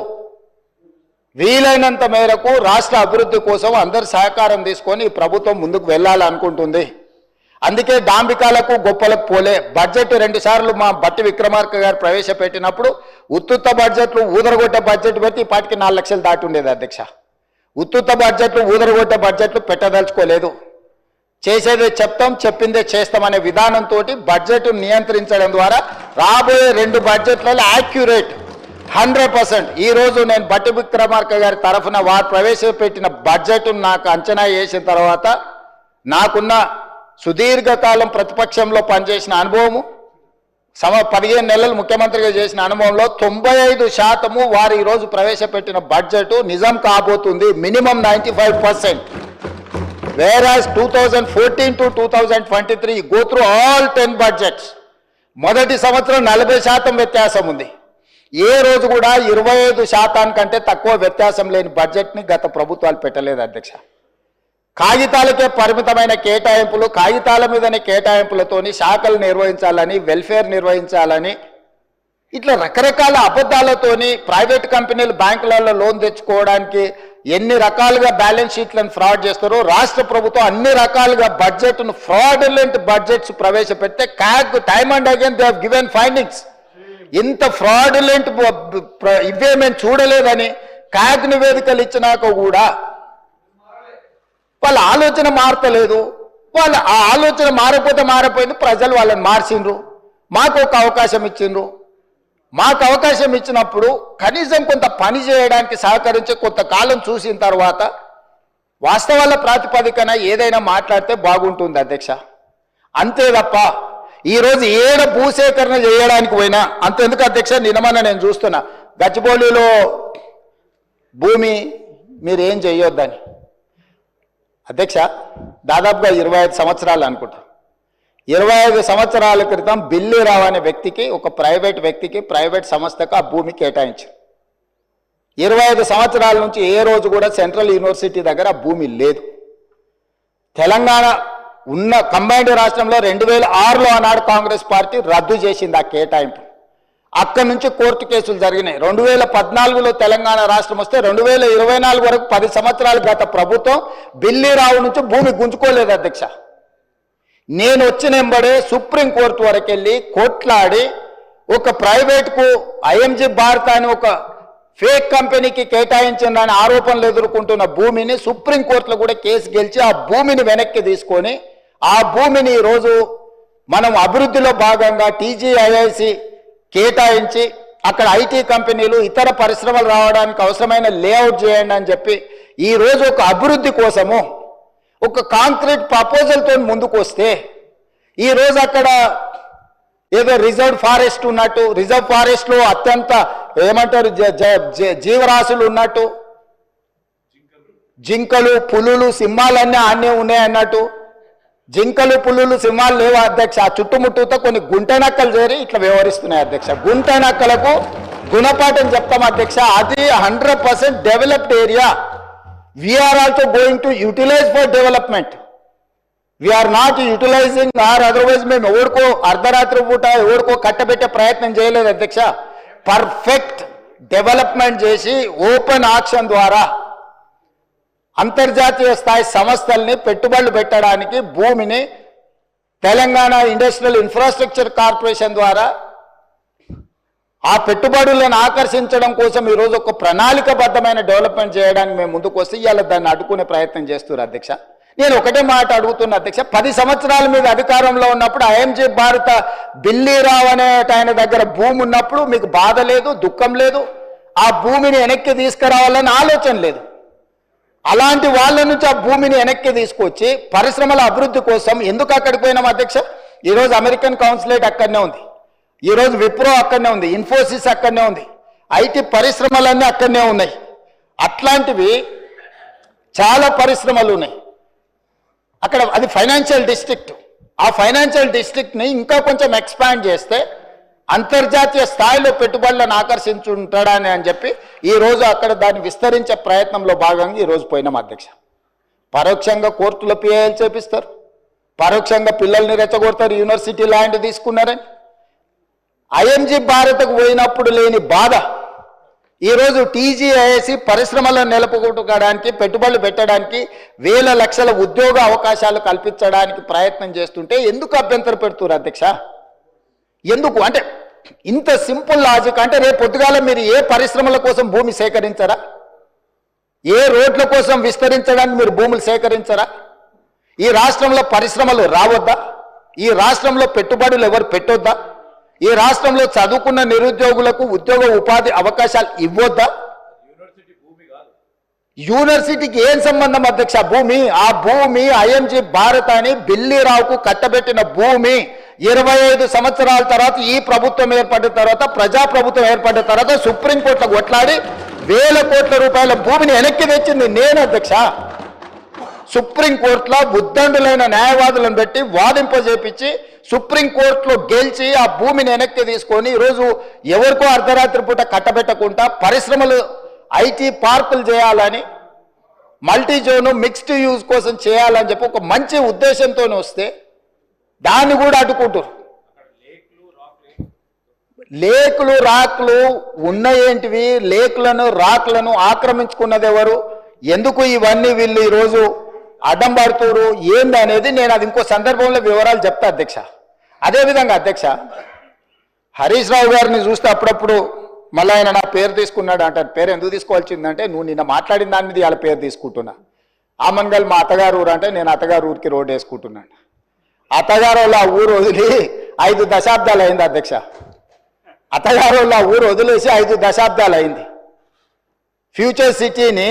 వీలైనంత మేరకు రాష్ట్ర అభివృద్ధి కోసం అందరి సహకారం తీసుకొని ఈ ప్రభుత్వం ముందుకు వెళ్ళాలనుకుంటుంది. అందుకే డాంబికాలకు గొప్పలకు పోలే. బడ్జెట్ 2 సార్లు మా బట్టి విక్రమార్క గారు ప్రవేశపెట్టినప్పుడు ఉత్తుత్త బడ్జెట్లు ఊదరగొట్టే బడ్జెట్ పెట్టి ఇప్పటికి 4 లక్షలు దాటి ఉండేది అధ్యక్ష. ఉత్తుత్త బడ్జెట్లు ఊదరగొట్టే బడ్జెట్లు పెట్టదలుచుకోలేదు. చేసేదే చెప్తాం, చెప్పిందే చేస్తామనే విధానంతో బడ్జెట్ నియంత్రించడం ద్వారా రాబోయే 2 బడ్జెట్లలో యాక్యురేట్ 100%. ఈరోజు నేను బట్టి విక్రమార్క గారి తరఫున వారు ప్రవేశపెట్టిన బడ్జెట్ నాకు అంచనా వేసిన తర్వాత నాకున్న సుదీర్ఘకాలం ప్రతిపక్షంలో పనిచేసిన అనుభవము, 15 నెలలు ముఖ్యమంత్రిగా చేసిన అనుభవంలో 95% వారు ఈరోజు ప్రవేశపెట్టిన బడ్జెట్ నిజం కాబోతుంది. Minimum 95%. Whereas 2014 to 2023 go through all 10 budgets. మొదటి సంవత్సరం 40% వ్యత్యాసం ఉంది. ఏ రోజు కూడా 25% కంటే తక్కువ వ్యత్యాసం లేని బడ్జెట్ని గత ప్రభుత్వాలు పెట్టలేదు అధ్యక్ష. కాగితాలకే పరిమితమైన కేటాయింపులు, కాగితాల మీదనే కేటాయింపులతోని శాఖలు నిర్వహించాలని, వెల్ఫేర్ నిర్వహించాలని, ఇట్లా రకరకాల అబద్ధాలతోని ప్రైవేట్ కంపెనీలు బ్యాంకులలో లోన్ తెచ్చుకోవడానికి ఎన్ని రకాలుగా బ్యాలెన్స్ షీట్లను ఫ్రాడ్ చేస్తారో రాష్ట్ర ప్రభుత్వం అన్ని రకాలుగా బడ్జెట్ను ఫ్రాడులెంట్ బడ్జెట్స్ ప్రవేశపెడితే CAG time and again they have given findings. ఇంత ఫ్రాడులెంట్ ఇవే మేము చూడలేదని క్యాగ్ నివేదికలు ఇచ్చినాక కూడా వాళ్ళ ఆలోచన మారతలేదు. వాళ్ళ ఆ ఆలోచన మారిపోయింది. ప్రజలు వాళ్ళని మార్చిండ్రు. మాకు ఒక అవకాశం ఇచ్చిండ్రు. మాకు అవకాశం ఇచ్చినప్పుడు కనీసం కొంత పని చేయడానికి సహకరించి కొంతకాలం చూసిన తర్వాత వాస్తవాల ప్రాతిపదికన ఏదైనా మాట్లాడితే బాగుంటుంది అధ్యక్ష. అంతే తప్ప ఈరోజు ఏడ భూసేకరణ చేయడానికి పోయినా అంతెందుకు అధ్యక్ష, నిన్నమన్నా నేను చూస్తున్నా గచ్చిబౌలిలో భూమి మీరు ఏం చేయొద్దని. అధ్యక్ష, దాదాపుగా 25 సంవత్సరాలు అనుకుంటా, 25 సంవత్సరాల క్రితం బిల్లిరావు అనే వ్యక్తికి, ఒక ప్రైవేట్ వ్యక్తికి, ప్రైవేట్ సంస్థకు ఆ భూమి కేటాయించారు. 25 సంవత్సరాల నుంచి ఏ రోజు కూడా సెంట్రల్ యూనివర్సిటీ దగ్గర ఆ భూమి లేదు. తెలంగాణ ఉన్న కంబైన్డ్ రాష్ట్రంలో 2006లో ఆనాడు కాంగ్రెస్ పార్టీ రద్దు చేసింది ఆ కేటాయింపు. అక్కడి నుంచి కోర్టు కేసులు జరిగినాయి. 2014లో తెలంగాణ రాష్ట్రం వస్తే 2024 వరకు 10 సంవత్సరాలు గత ప్రభుత్వం బిల్లిరావు నుంచి భూమి గుంజుకోలేదు అధ్యక్ష. నేను వచ్చిన వెంబడే సుప్రీంకోర్టు వరకు వెళ్ళి కొట్లాడి ఒక ప్రైవేట్కు ఐఎంజీ భారత్ అని ఒక ఫేక్ కంపెనీకి కేటాయించిందని ఆరోపణలు ఎదుర్కొంటున్న భూమిని సుప్రీంకోర్టులో కూడా కేసు గెలిచి ఆ భూమిని వెనక్కి తీసుకొని ఆ భూమిని ఈరోజు మనం అభివృద్ధిలో భాగంగా టీజీఐఐసి కేటాయించి అక్కడ ఐటీ కంపెనీలు ఇతర పరిశ్రమలు రావడానికి అవసరమైన లేఅవుట్ చేయండి అని చెప్పి ఈరోజు ఒక అభివృద్ధి కోసము ఒక కాంక్రీట్ ప్రపోజల్తో ముందుకు వస్తే ఈరోజు అక్కడ ఏదో రిజర్వ్ ఫారెస్ట్ ఉన్నట్టు, రిజర్వ్ ఫారెస్ట్లో అత్యంత ఏమంటారు జీవరాశులు ఉన్నట్టు, జింకలు, పులులు, సింహాలన్నీ ఆన్నే ఉన్నాయి అన్నట్టు, జింకలు, పులులు, సింహాలు లేవు అధ్యక్ష. ఆ చుట్టుముట్టుతో కొన్ని గుంటనక్కలు చేరి ఇట్లా వ్యవహరిస్తున్నాయి అధ్యక్ష. గుంటనక్కలకు గుణపాఠం చెప్తాం అధ్యక్ష. అది 100% developed area. We are also going to utilize for development. We are not utilizing or otherwise మేము ఎవరికో అర్ధరాత్రి పూట ఎవరికో కట్టబెట్టే ప్రయత్నం చేయలేదు అధ్యక్ష. పర్ఫెక్ట్ డెవలప్మెంట్ చేసి ఓపెన్ ఆక్షన్ ద్వారా అంతర్జాతీయ స్థాయి సంస్థల్ని పెట్టుబడులు పెట్టడానికి భూమిని తెలంగాణ ఇండస్ట్రియల్ ఇన్ఫ్రాస్ట్రక్చర్ కార్పొరేషన్ ద్వారా ఆ పెట్టుబడులను ఆకర్షించడం కోసం ఈరోజు ఒక ప్రణాళికబద్ధమైన డెవలప్మెంట్ చేయడానికి మేము ముందుకు వస్తే ఇవాళ దాన్ని అడ్డుకునే ప్రయత్నం చేస్తున్నారు అధ్యక్ష. నేను ఒకటే మాట అడుగుతున్నా అధ్యక్ష, 10 సంవత్సరాల మీద అధికారంలో ఉన్నప్పుడు ఐఎంజీ భారత బిల్లీరావు అనే ఆయన దగ్గర భూమి ఉన్నప్పుడు మీకు బాధ లేదు, దుఃఖం లేదు, ఆ భూమిని వెనక్కి తీసుకురావాలని ఆలోచన లేదు. అలాంటి వాళ్ళ నుంచి ఆ భూమిని వెనక్కి తీసుకొచ్చి పరిశ్రమల అభివృద్ధి కోసం ఎందుకు అక్కడికి పోయినాం అధ్యక్ష? ఈరోజు అమెరికన్ కౌన్సిలేట్ అక్కడనే ఉంది, ఈరోజు విప్రో అక్కడనే ఉంది, ఇన్ఫోసిస్ అక్కడనే ఉంది, ఐటీ పరిశ్రమలన్నీ అక్కడనే ఉన్నాయి. అట్లాంటివి చాలా పరిశ్రమలు ఉన్నాయి అక్కడ. అది ఫైనాన్షియల్ డిస్ట్రిక్ట్. ఆ ఫైనాన్షియల్ డిస్ట్రిక్ట్ని ఇంకా కొంచెం ఎక్స్పాండ్ చేస్తే అంతర్జాతీయ స్థాయిలో పెట్టుబడులను ఆకర్షించుంటాడని అని చెప్పి ఈరోజు అక్కడ దాన్ని విస్తరించే ప్రయత్నంలో భాగంగా ఈరోజు పోయినాం అధ్యక్ష. పరోక్షంగా కోర్టులో పిఐఎల్ చేపిస్తారు, పరోక్షంగా పిల్లల్ని రెచ్చగొడతారు, యూనివర్సిటీ ల్యాండ్ తీసుకున్నారని. ఐఎంజీ భారత్కు పోయినప్పుడు లేని బాధ ఈరోజు టీజీఐఎస్సి పరిశ్రమలను నెలకొల్పడానికి, పెట్టుబడులు పెట్టడానికి, వేల లక్షల ఉద్యోగ అవకాశాలు కల్పించడానికి ప్రయత్నం చేస్తుంటే ఎందుకు అభ్యంతరం పెడుతున్నారు అధ్యక్ష? ఎందుకు అంటే ఇంత సింపుల్ లాజిక్. అంటే రేపు పొద్దుగాల మీరు ఏ పరిశ్రమల కోసం భూమి సేకరించరా? ఏ రోడ్ల కోసం విస్తరించడానికి మీరు భూములు సేకరించరా? ఈ రాష్ట్రంలో పరిశ్రమలు రావద్దా? ఈ రాష్ట్రంలో పెట్టుబడులు ఎవరు పెట్టొద్దా? ఈ రాష్ట్రంలో చదువుకున్న నిరుద్యోగులకు ఉద్యోగ ఉపాధి అవకాశాలు ఇవ్వొద్దా? యూనివర్సిటీకి ఏం సంబంధం అధ్యక్ష భూమి? ఆ భూమి ఐఎంజీ భారత్ అని బిల్లీరావుకు కట్టబెట్టిన భూమి 25 సంవత్సరాల తర్వాత ఈ ప్రభుత్వం ఏర్పడిన తర్వాత, ప్రజాప్రభుత్వం ఏర్పడిన తర్వాత సుప్రీంకోర్టులో కొట్లాడి వేల కోట్ల రూపాయల భూమిని వెనక్కి తెచ్చింది నేను అధ్యక్ష. సుప్రీంకోర్టులో ఉద్దండులైన న్యాయవాదులను పెట్టి వాదింపజేపించి సుప్రీంకోర్టులో గెలిచి ఆ భూమిని వెనక్కి తీసుకొని ఈరోజు ఎవరికో అర్ధరాత్రి పూట కట్టబెట్టకుండా పరిశ్రమలు, ఐటీ పార్కులు చేయాలని, మల్టీ జోను మిక్స్డ్ యూజ్ కోసం చేయాలని చెప్పి ఒక మంచి ఉద్దేశంతో వస్తే దాన్ని కూడా అడ్డుకుంటారు. లేకులు రాక్లు ఉన్నాయేంటివి? లేకులను రాక్లను ఆక్రమించుకున్నది ఎవరు? ఎందుకు ఇవన్నీ వీళ్ళు ఈరోజు అడ్డం పడుతున్నారు ఏంది అనేది నేను అది ఇంకో సందర్భంలో వివరాలు చెప్తా అధ్యక్ష. అదేవిధంగా అధ్యక్ష, హరీష్ రావు గారిని చూస్తే అప్పుడప్పుడు మళ్ళీ ఆయన నా పేరు తీసుకున్నాడు అంటారు. పేరు ఎందుకు తీసుకోవాల్సిందంటే నువ్వు నిన్న మాట్లాడిన దాని మీద వాళ్ళ పేరు తీసుకుంటున్నా. ఆమన్గల్ మా అత్తగారు ఊరు అంటే నేను అత్తగారు ఊరికి రోడ్డు వేసుకుంటున్నాను. అత్తగారు వాళ్ళ ఊరు వదిలి 5 దశాబ్దాలు అయింది అధ్యక్ష. అత్తగారు వాళ్ళ ఊరు వదిలేసి 5 దశాబ్దాలు అయింది. ఫ్యూచర్ సిటీని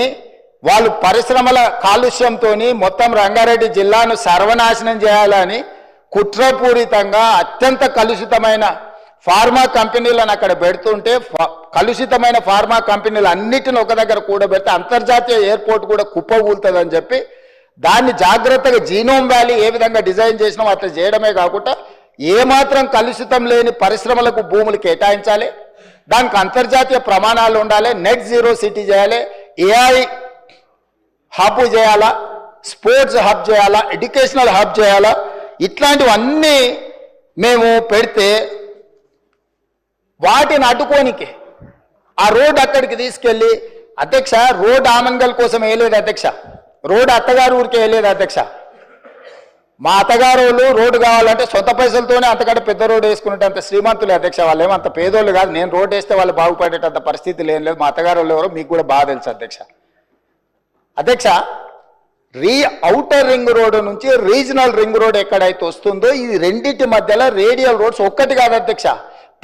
వాళ్ళు పరిశ్రమల కాలుష్యంతో మొత్తం రంగారెడ్డి జిల్లాను సర్వనాశనం చేయాలని కుట్రపూరితంగా అత్యంత కలుషితమైన ఫార్మా కంపెనీలను అక్కడ పెడుతుంటే కలుషితమైన ఫార్మా కంపెనీలు అన్నిటిని ఒక దగ్గర కూడబెడితే అంతర్జాతీయ ఎయిర్పోర్ట్ కూడా కుప్పకూలుతుందని చెప్పి దాన్ని జాగ్రత్తగా జీనోమ్ వ్యాలీ ఏ విధంగా డిజైన్ చేసినామో అట్లా చేయడమే కాకుండా ఏమాత్రం కలుషితం లేని పరిశ్రమలకు భూములు కేటాయించాలి, దానికి అంతర్జాతీయ ప్రమాణాలు ఉండాలి, నెట్ జీరో సిటీ చేయాలి, ఏఐ హబ్ చేయాలా, స్పోర్ట్స్ హబ్ చేయాలా, ఎడ్యుకేషనల్ హబ్ చేయాలా, ఇట్లాంటివన్నీ మేము పెడితే వాటిని అడ్డుకోనికి ఆ రోడ్ అక్కడికి తీసుకెళ్ళి అధ్యక్ష రోడ్ ఆమన్గల్ కోసం వేయలేదు అధ్యక్ష, రోడ్ అత్తగారు ఊరికి వేయలేదు అధ్యక్ష. మా అత్తగారు వాళ్ళు రోడ్డు కావాలంటే సొంత పైసలతోనే అంతకంటే పెద్ద రోడ్డు వేసుకున్నట్టు అంత శ్రీమంతులే అధ్యక్ష. వాళ్ళు ఏమంత పేదోళ్ళు కాదు. నేను రోడ్డు వేస్తే వాళ్ళు బాగుపడేటంత పరిస్థితి లేని లేదు. మా అత్తగారు వాళ్ళు ఎవరో మీకు కూడా బాగా తెలుసు అధ్యక్ష. అధ్యక్ష, ఔటర్ రింగ్ రోడ్ నుంచి రీజనల్ రింగ్ రోడ్ ఎక్కడైతే వస్తుందో ఈ రెండింటి మధ్యలో రేడియల్ రోడ్స్ ఒక్కటి కాదు అధ్యక్ష,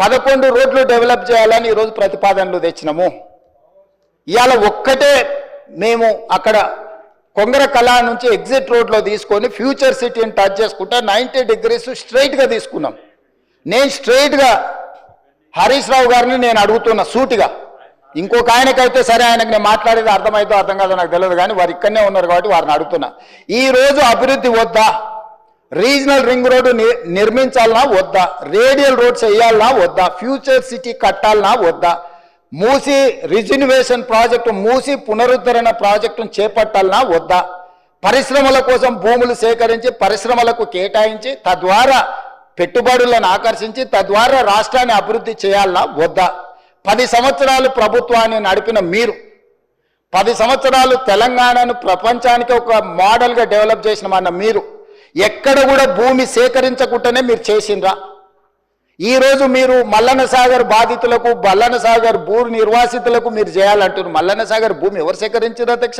11 రోడ్లు డెవలప్ చేయాలని ఈరోజు ప్రతిపాదనలు తెచ్చినాము. ఇవాళ ఒక్కటే మేము అక్కడ కొంగర కళా నుంచి ఎగ్జిట్ రోడ్లో తీసుకొని ఫ్యూచర్ సిటీని టచ్ చేసుకుంటే 90 డిగ్రీస్ స్ట్రైట్గా తీసుకున్నాం. నేను స్ట్రైట్గా హరీష్ రావు గారిని నేను అడుగుతున్నా సూటిగా, ఇంకొక ఆయనకైతే సరే ఆయనకు నేను మాట్లాడేది అర్థమైతే అర్థం కాదో నాకు తెలియదు, కానీ వారు ఇక్కడనే ఉన్నారు కాబట్టి వారిని అడుగుతున్నా. ఈరోజు అభివృద్ధి వద్దా? రీజనల్ రింగ్ రోడ్డు నిర్మించాలనా వద్దా? రేడియల్ రోడ్స్ వేయాలనా వద్దా? ఫ్యూచర్ సిటీ కట్టాలనా వద్దా? మూసి రిజిన్యువేషన్ ప్రాజెక్టు, మూసి పునరుద్ధరణ ప్రాజెక్టును చేపట్టాలనా వద్దా? పరిశ్రమల కోసం భూములు సేకరించి పరిశ్రమలకు కేటాయించి తద్వారా పెట్టుబడులను ఆకర్షించి తద్వారా రాష్ట్రాన్ని అభివృద్ధి చేయాలనా వద్దా? 10 సంవత్సరాలు ప్రభుత్వాన్ని నడిపిన మీరు 10 సంవత్సరాలు తెలంగాణను ప్రపంచానికి ఒక మోడల్గా డెవలప్ చేసిన మన మీరు ఎక్కడ కూడా భూమి సేకరించకుండానే మీరు చేసిండ్రా? ఈరోజు మీరు మల్లన్న సాగర్ బాధితులకు, మల్లన్న సాగర్ భూ నిర్వాసితులకు మీరు చేయాలంటున్నారు. మల్లన్న సాగర్ భూమి ఎవరు సేకరించారు అధ్యక్ష?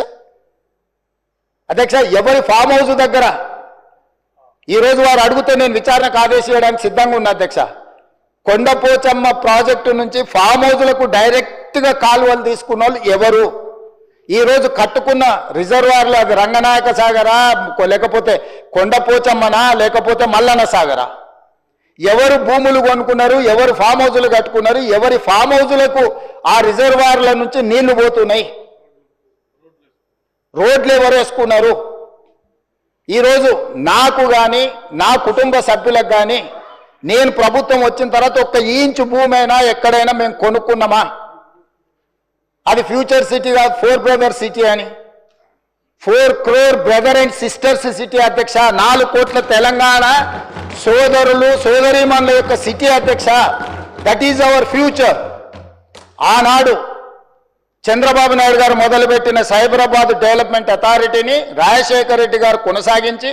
అధ్యక్ష, ఎవరి ఫామ్ హౌస్ దగ్గర ఈరోజు వారు అడిగితే నేను విచారణకు ఆదేశించడానికి సిద్ధంగా ఉన్నా అధ్యక్ష. కొండపోచమ్మ ప్రాజెక్టు నుంచి ఫామ్ హౌస్లకు డైరెక్ట్గా కాలువలు తీసుకున్న వాళ్ళు ఎవరు? ఈరోజు కట్టుకున్న రిజర్వాయర్లు అది రంగనాయక సాగరా, లేకపోతే కొండపోచమ్మనా, లేకపోతే మల్లన్న సాగరా? ఎవరు భూములు కొనుక్కున్నారు, ఎవరు ఫామ్ హౌజులు కట్టుకున్నారు, ఎవరి ఫామ్ హౌజులకు ఆ రిజర్వాయర్ల నుంచి నీళ్లు పోతున్నాయి, రోడ్లు ఎవరు వేసుకున్నారు? ఈరోజు నాకు కానీ నా కుటుంబ సభ్యులకు కానీ నేను ప్రభుత్వం వచ్చిన తర్వాత 1 ఇంచు భూమి అయినా ఎక్కడైనా మేము కొనుక్కున్నామా? అది ఫ్యూచర్ సిటీ కాదు, 4 బ్రదర్ సిటీ అని, 4 crore brother and sisters city అధ్యక్ష. 4 కోట్ల తెలంగాణ సోదరులు సోదరీమణుల యొక్క సిటీ అధ్యక్ష. That is our future. ఆనాడు చంద్రబాబు నాయుడు గారు మొదలుపెట్టిన సైబరాబాద్ డెవలప్మెంట్ అథారిటీని రాజశేఖర రెడ్డి గారు కొనసాగించి,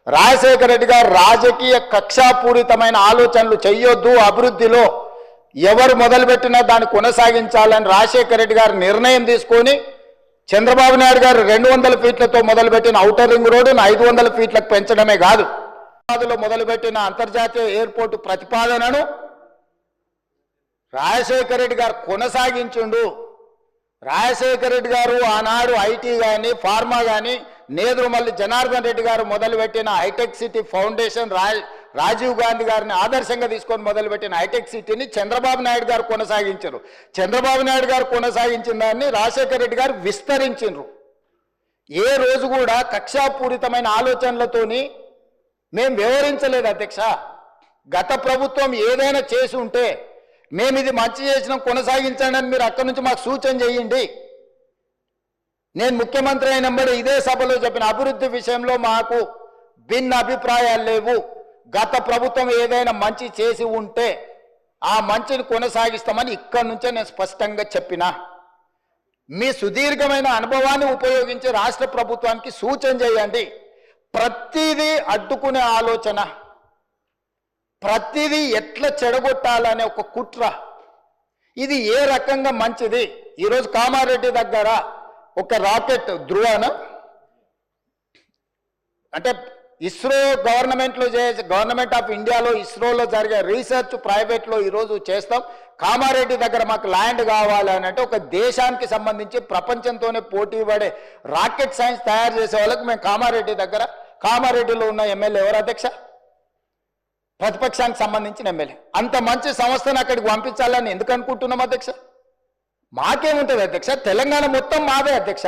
రాజశేఖర రెడ్డి గారు రాజకీయ కక్షాపూరితమైన ఆలోచనలు చెయ్యొద్దు, అభివృద్ధిలో ఎవరు మొదలుపెట్టినా దాన్ని కొనసాగించాలని రాజశేఖర రెడ్డి గారు నిర్ణయం తీసుకొని చంద్రబాబు నాయుడు గారు 200 ఫీట్లతో మొదలుపెట్టిన ఔటర్ రింగ్ రోడ్డును 500 ఫీట్లకు పెంచడమే కాదు, హైదరాబాద్లో మొదలుపెట్టిన అంతర్జాతీయ ఎయిర్పోర్టు ప్రతిపాదనను రాజశేఖర రెడ్డి గారు కొనసాగించుండు. రాజశేఖర రెడ్డి గారు ఆనాడు ఐటీ కానీ ఫార్మా కానీ నేదురుమల్లి జనార్దన్ రెడ్డి గారు మొదలుపెట్టిన హైటెక్ సిటీ ఫౌండేషన్, రాజీవ్ గాంధీ గారిని ఆదర్శంగా తీసుకొని మొదలుపెట్టిన హైటెక్ సిటీని చంద్రబాబు నాయుడు గారు కొనసాగించారు. చంద్రబాబు నాయుడు గారు కొనసాగించిన దాన్ని రాజశేఖర రెడ్డి గారు విస్తరించారు. ఏ రోజు కూడా కక్షాపూరితమైన ఆలోచనలతోని మేము వ్యవహరించలేదు అధ్యక్ష. గత ప్రభుత్వం ఏదైనా చేసి ఉంటే మేము ఇది మంచి చేసినాం కొనసాగించండి అని మీరు అక్కడి నుంచి మాకు సూచన చేయండి. నేను ముఖ్యమంత్రి అయినప్పుడు ఇదే సభలో చెప్పిన అభివృద్ధి విషయంలో మాకు భిన్న అభిప్రాయాలు లేవు. గత ప్రభుత్వం ఏదైనా మంచి చేసి ఉంటే ఆ మంచిని కొనసాగిస్తామని ఇక్కడి నుంచే నేను స్పష్టంగా చెప్పిన. మీ సుదీర్ఘమైన అనుభవాన్ని ఉపయోగించి రాష్ట్ర ప్రభుత్వానికి సూచన చేయండి. ప్రతిదీ అడ్డుకునే ఆలోచన, ప్రతిదీ ఎట్లా చెడగొట్టాలనే ఒక కుట్ర, ఇది ఏ రకంగా మంచిది? ఈరోజు కామారెడ్డి దగ్గర ఒక రాకెట్ ధ్రువన అంటే ఇస్రో గవర్నమెంట్లో గవర్నమెంట్ ఆఫ్ ఇండియాలో ఇస్రోలో జరిగే రీసెర్చ్ ప్రైవేట్లో ఈరోజు చేస్తాం. కామారెడ్డి దగ్గర మాకు ల్యాండ్ కావాలని అంటే ఒక దేశానికి సంబంధించి ప్రపంచంతోనే పోటీ పడే రాకెట్ సైన్స్ తయారు చేసే వాళ్ళకి మేము కామారెడ్డిలో ఉన్న ఎమ్మెల్యే ఎవరు అధ్యక్ష? ప్రతిపక్షానికి సంబంధించిన ఎమ్మెల్యే. అంత మంచి సంస్థను అక్కడికి పంపించాలని ఎందుకు అనుకుంటున్నాం అధ్యక్ష? మాకేముంటుంది అధ్యక్ష? తెలంగాణ మొత్తం మాదే అధ్యక్ష.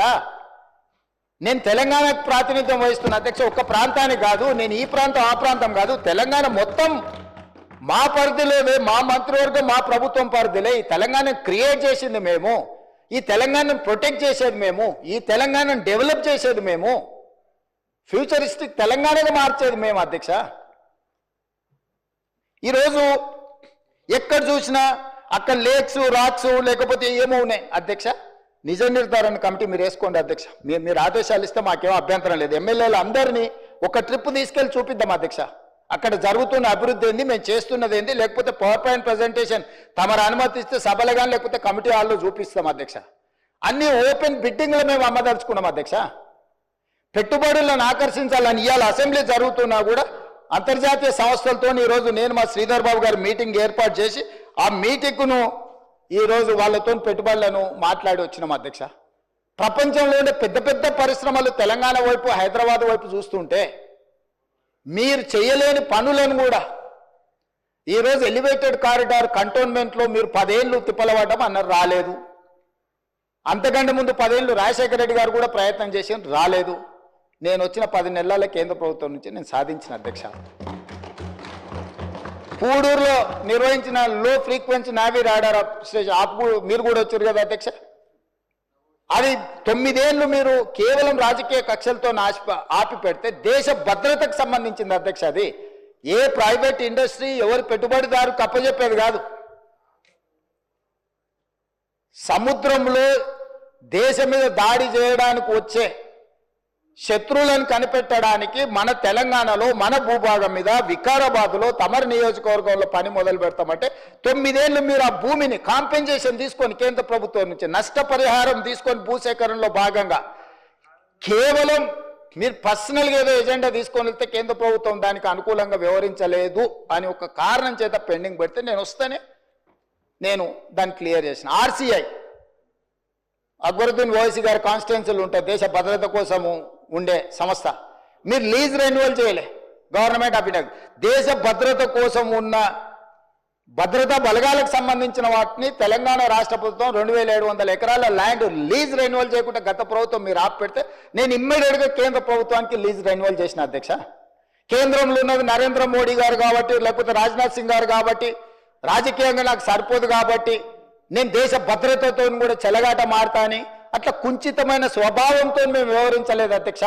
నేను తెలంగాణకు ప్రాతినిధ్యం వహిస్తున్న అధ్యక్ష. ఒక్క ప్రాంతానికి కాదు, నేను ఈ ప్రాంతం ఆ ప్రాంతం కాదు, తెలంగాణ మొత్తం మా పరిధిలోనే, మా మంత్రివర్గం మా ప్రభుత్వం పరిధిలే. ఈ తెలంగాణను క్రియేట్ చేసింది మేము, ఈ తెలంగాణను ప్రొటెక్ట్ చేసేది మేము, ఈ తెలంగాణను డెవలప్ చేసేది మేము, ఫ్యూచరిస్టిక్ తెలంగాణగా మార్చేది మేము అధ్యక్ష. ఈరోజు ఎక్కడ చూసినా అక్కడ లేక్స్ రాక్స్ లేకపోతే ఏమో ఉన్నాయి అధ్యక్ష. నిజ నిర్ధారణ కమిటీ మీరు వేసుకోండి అధ్యక్ష. మీరు ఆదేశాలు ఇస్తే మాకేమో అభ్యంతరం లేదు. ఎమ్మెల్యేలు అందరినీ ఒక ట్రిప్ తీసుకెళ్ళి చూపిద్దాం అధ్యక్ష. అక్కడ జరుగుతున్న అభివృద్ధి ఏంది, మేము చేస్తున్నది ఏంది, లేకపోతే పవర్ పాయింట్ ప్రజెంటేషన్ తమరు అనుమతిస్తే సభలు కానీ లేకపోతే కమిటీ హాల్లో చూపిస్తాం అధ్యక్ష. అన్ని ఓపెన్ బిడ్డింగ్లు మేము అమ్మదలుచుకున్నాం అధ్యక్ష. పెట్టుబడులను ఆకర్షించాలని ఇవాళ అసెంబ్లీ జరుగుతున్నా కూడా అంతర్జాతీయ సంస్థలతో ఈరోజు నేను మా శ్రీధర్ బాబు గారు మీటింగ్ ఏర్పాటు చేసి ఆ మీటింగ్ను ఈరోజు వాళ్ళతో పెట్టుబడులను మాట్లాడి వచ్చినాం అధ్యక్ష. ప్రపంచంలోనే పెద్ద పెద్ద పరిశ్రమలు తెలంగాణ వైపు హైదరాబాద్ వైపు చూస్తుంటే మీరు చేయలేని పనులను కూడా ఈరోజు ఎలివేటెడ్ కారిడార్ కంటోన్మెంట్లో మీరు 10 ఏళ్ళు తిప్పలవడం అన్నారు, రాలేదు. అంతకంటే ముందు 10 ఏళ్ళు రాజశేఖర రెడ్డి గారు కూడా ప్రయత్నం చేసి రాలేదు. నేను వచ్చిన 10 నెలల కేంద్ర ప్రభుత్వం నుంచి నేను సాధించిన అధ్యక్ష. పూడూరులో నిర్వహించిన లో ఫ్రీక్వెన్సీ నావీ రాడార్ స్టేషన్ మీరు కూడా వచ్చారు కదా అధ్యక్ష. అది 9 ఏళ్ళు మీరు కేవలం రాజకీయ కక్షలతో ఆపి పెడితే దేశ భద్రతకు సంబంధించింది అధ్యక్ష. అది ఏ ప్రైవేట్ ఇండస్ట్రీ ఎవరి పెట్టుబడిదారు కప్పజెప్పేది కాదు. సముద్రంలో దేశం మీద దాడి చేయడానికి వచ్చే శత్రువులను కనిపెట్టడానికి మన తెలంగాణలో మన భూభాగం మీద వికారాబాద్లో తమరి నియోజకవర్గంలో పని మొదలు పెడతామంటే 9 ఏళ్ళు మీరు ఆ భూమిని కాంపెన్సేషన్ తీసుకొని కేంద్ర ప్రభుత్వం నుంచి నష్టపరిహారం తీసుకొని భూసేకరణలో భాగంగా కేవలం మీరు పర్సనల్గా ఏదో ఎజెండా తీసుకొని వెళ్తే కేంద్ర ప్రభుత్వం దానికి అనుకూలంగా వ్యవహరించలేదు అని ఒక కారణం చేత పెండింగ్ పెడితే నేను వస్తేనే నేను దాన్ని క్లియర్ చేసిన. ఆర్సీఐ అక్బరుద్దీన్ ఓవైసీ గారి కాన్స్టిట్యున్సీలు ఉంటాయి, దేశ భద్రత కోసము ఉండే సంస్థ. మీరు లీజ్ రెన్యువల్ చేయలే, గవర్నమెంట్ ఆఫ్ ఇండియా దేశ భద్రత కోసం ఉన్న భద్రతా బలగాలకు సంబంధించిన వాటిని తెలంగాణ రాష్ట్ర ప్రభుత్వం 2700 ఎకరాల ల్యాండ్ లీజ్ రెన్యువల్ చేయకుండా గత ప్రభుత్వం మీరు ఆపి పెడితే నేను ఇమ్మీడియట్గా కేంద్ర ప్రభుత్వానికి లీజ్ రెన్యువల్ చేసిన అధ్యక్ష. కేంద్రంలో ఉన్నది నరేంద్ర మోడీ గారు కాబట్టి, లేకపోతే రాజ్నాథ్ సింగ్ గారు కాబట్టి, రాజకీయంగా నాకు సరిపోదు కాబట్టి నేను దేశ భద్రతతో కూడా చెలగాట మారుతా అని అట్లా కుంచితమైన స్వభావంతో మేము వ్యవహరించలేదు అధ్యక్ష.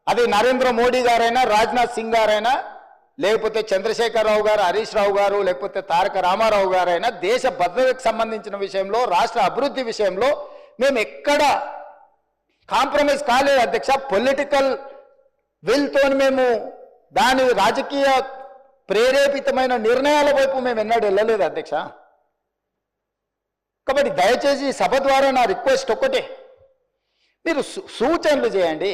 అది నరేంద్ర మోడీ గారైనా, రాజ్నాథ్ సింగ్ గారైనా, లేకపోతే చంద్రశేఖరరావు గారు, హరీష్ రావు గారు, లేకపోతే తారక రామారావు గారైనా దేశ భద్రతకు సంబంధించిన విషయంలో, రాష్ట్ర అభివృద్ధి విషయంలో మేము ఎక్కడ కాంప్రమైజ్ కాలేదు అధ్యక్ష. పొలిటికల్ విల్తో మేము దాని రాజకీయ ప్రేరేపితమైన నిర్ణయాల వైపు మేము ఎన్నడూ వెళ్ళలేదు అధ్యక్ష. కాబట్టి దయచేసి సభ ద్వారా నా రిక్వెస్ట్ ఒక్కటే, మీరు సూచనలు చేయండి,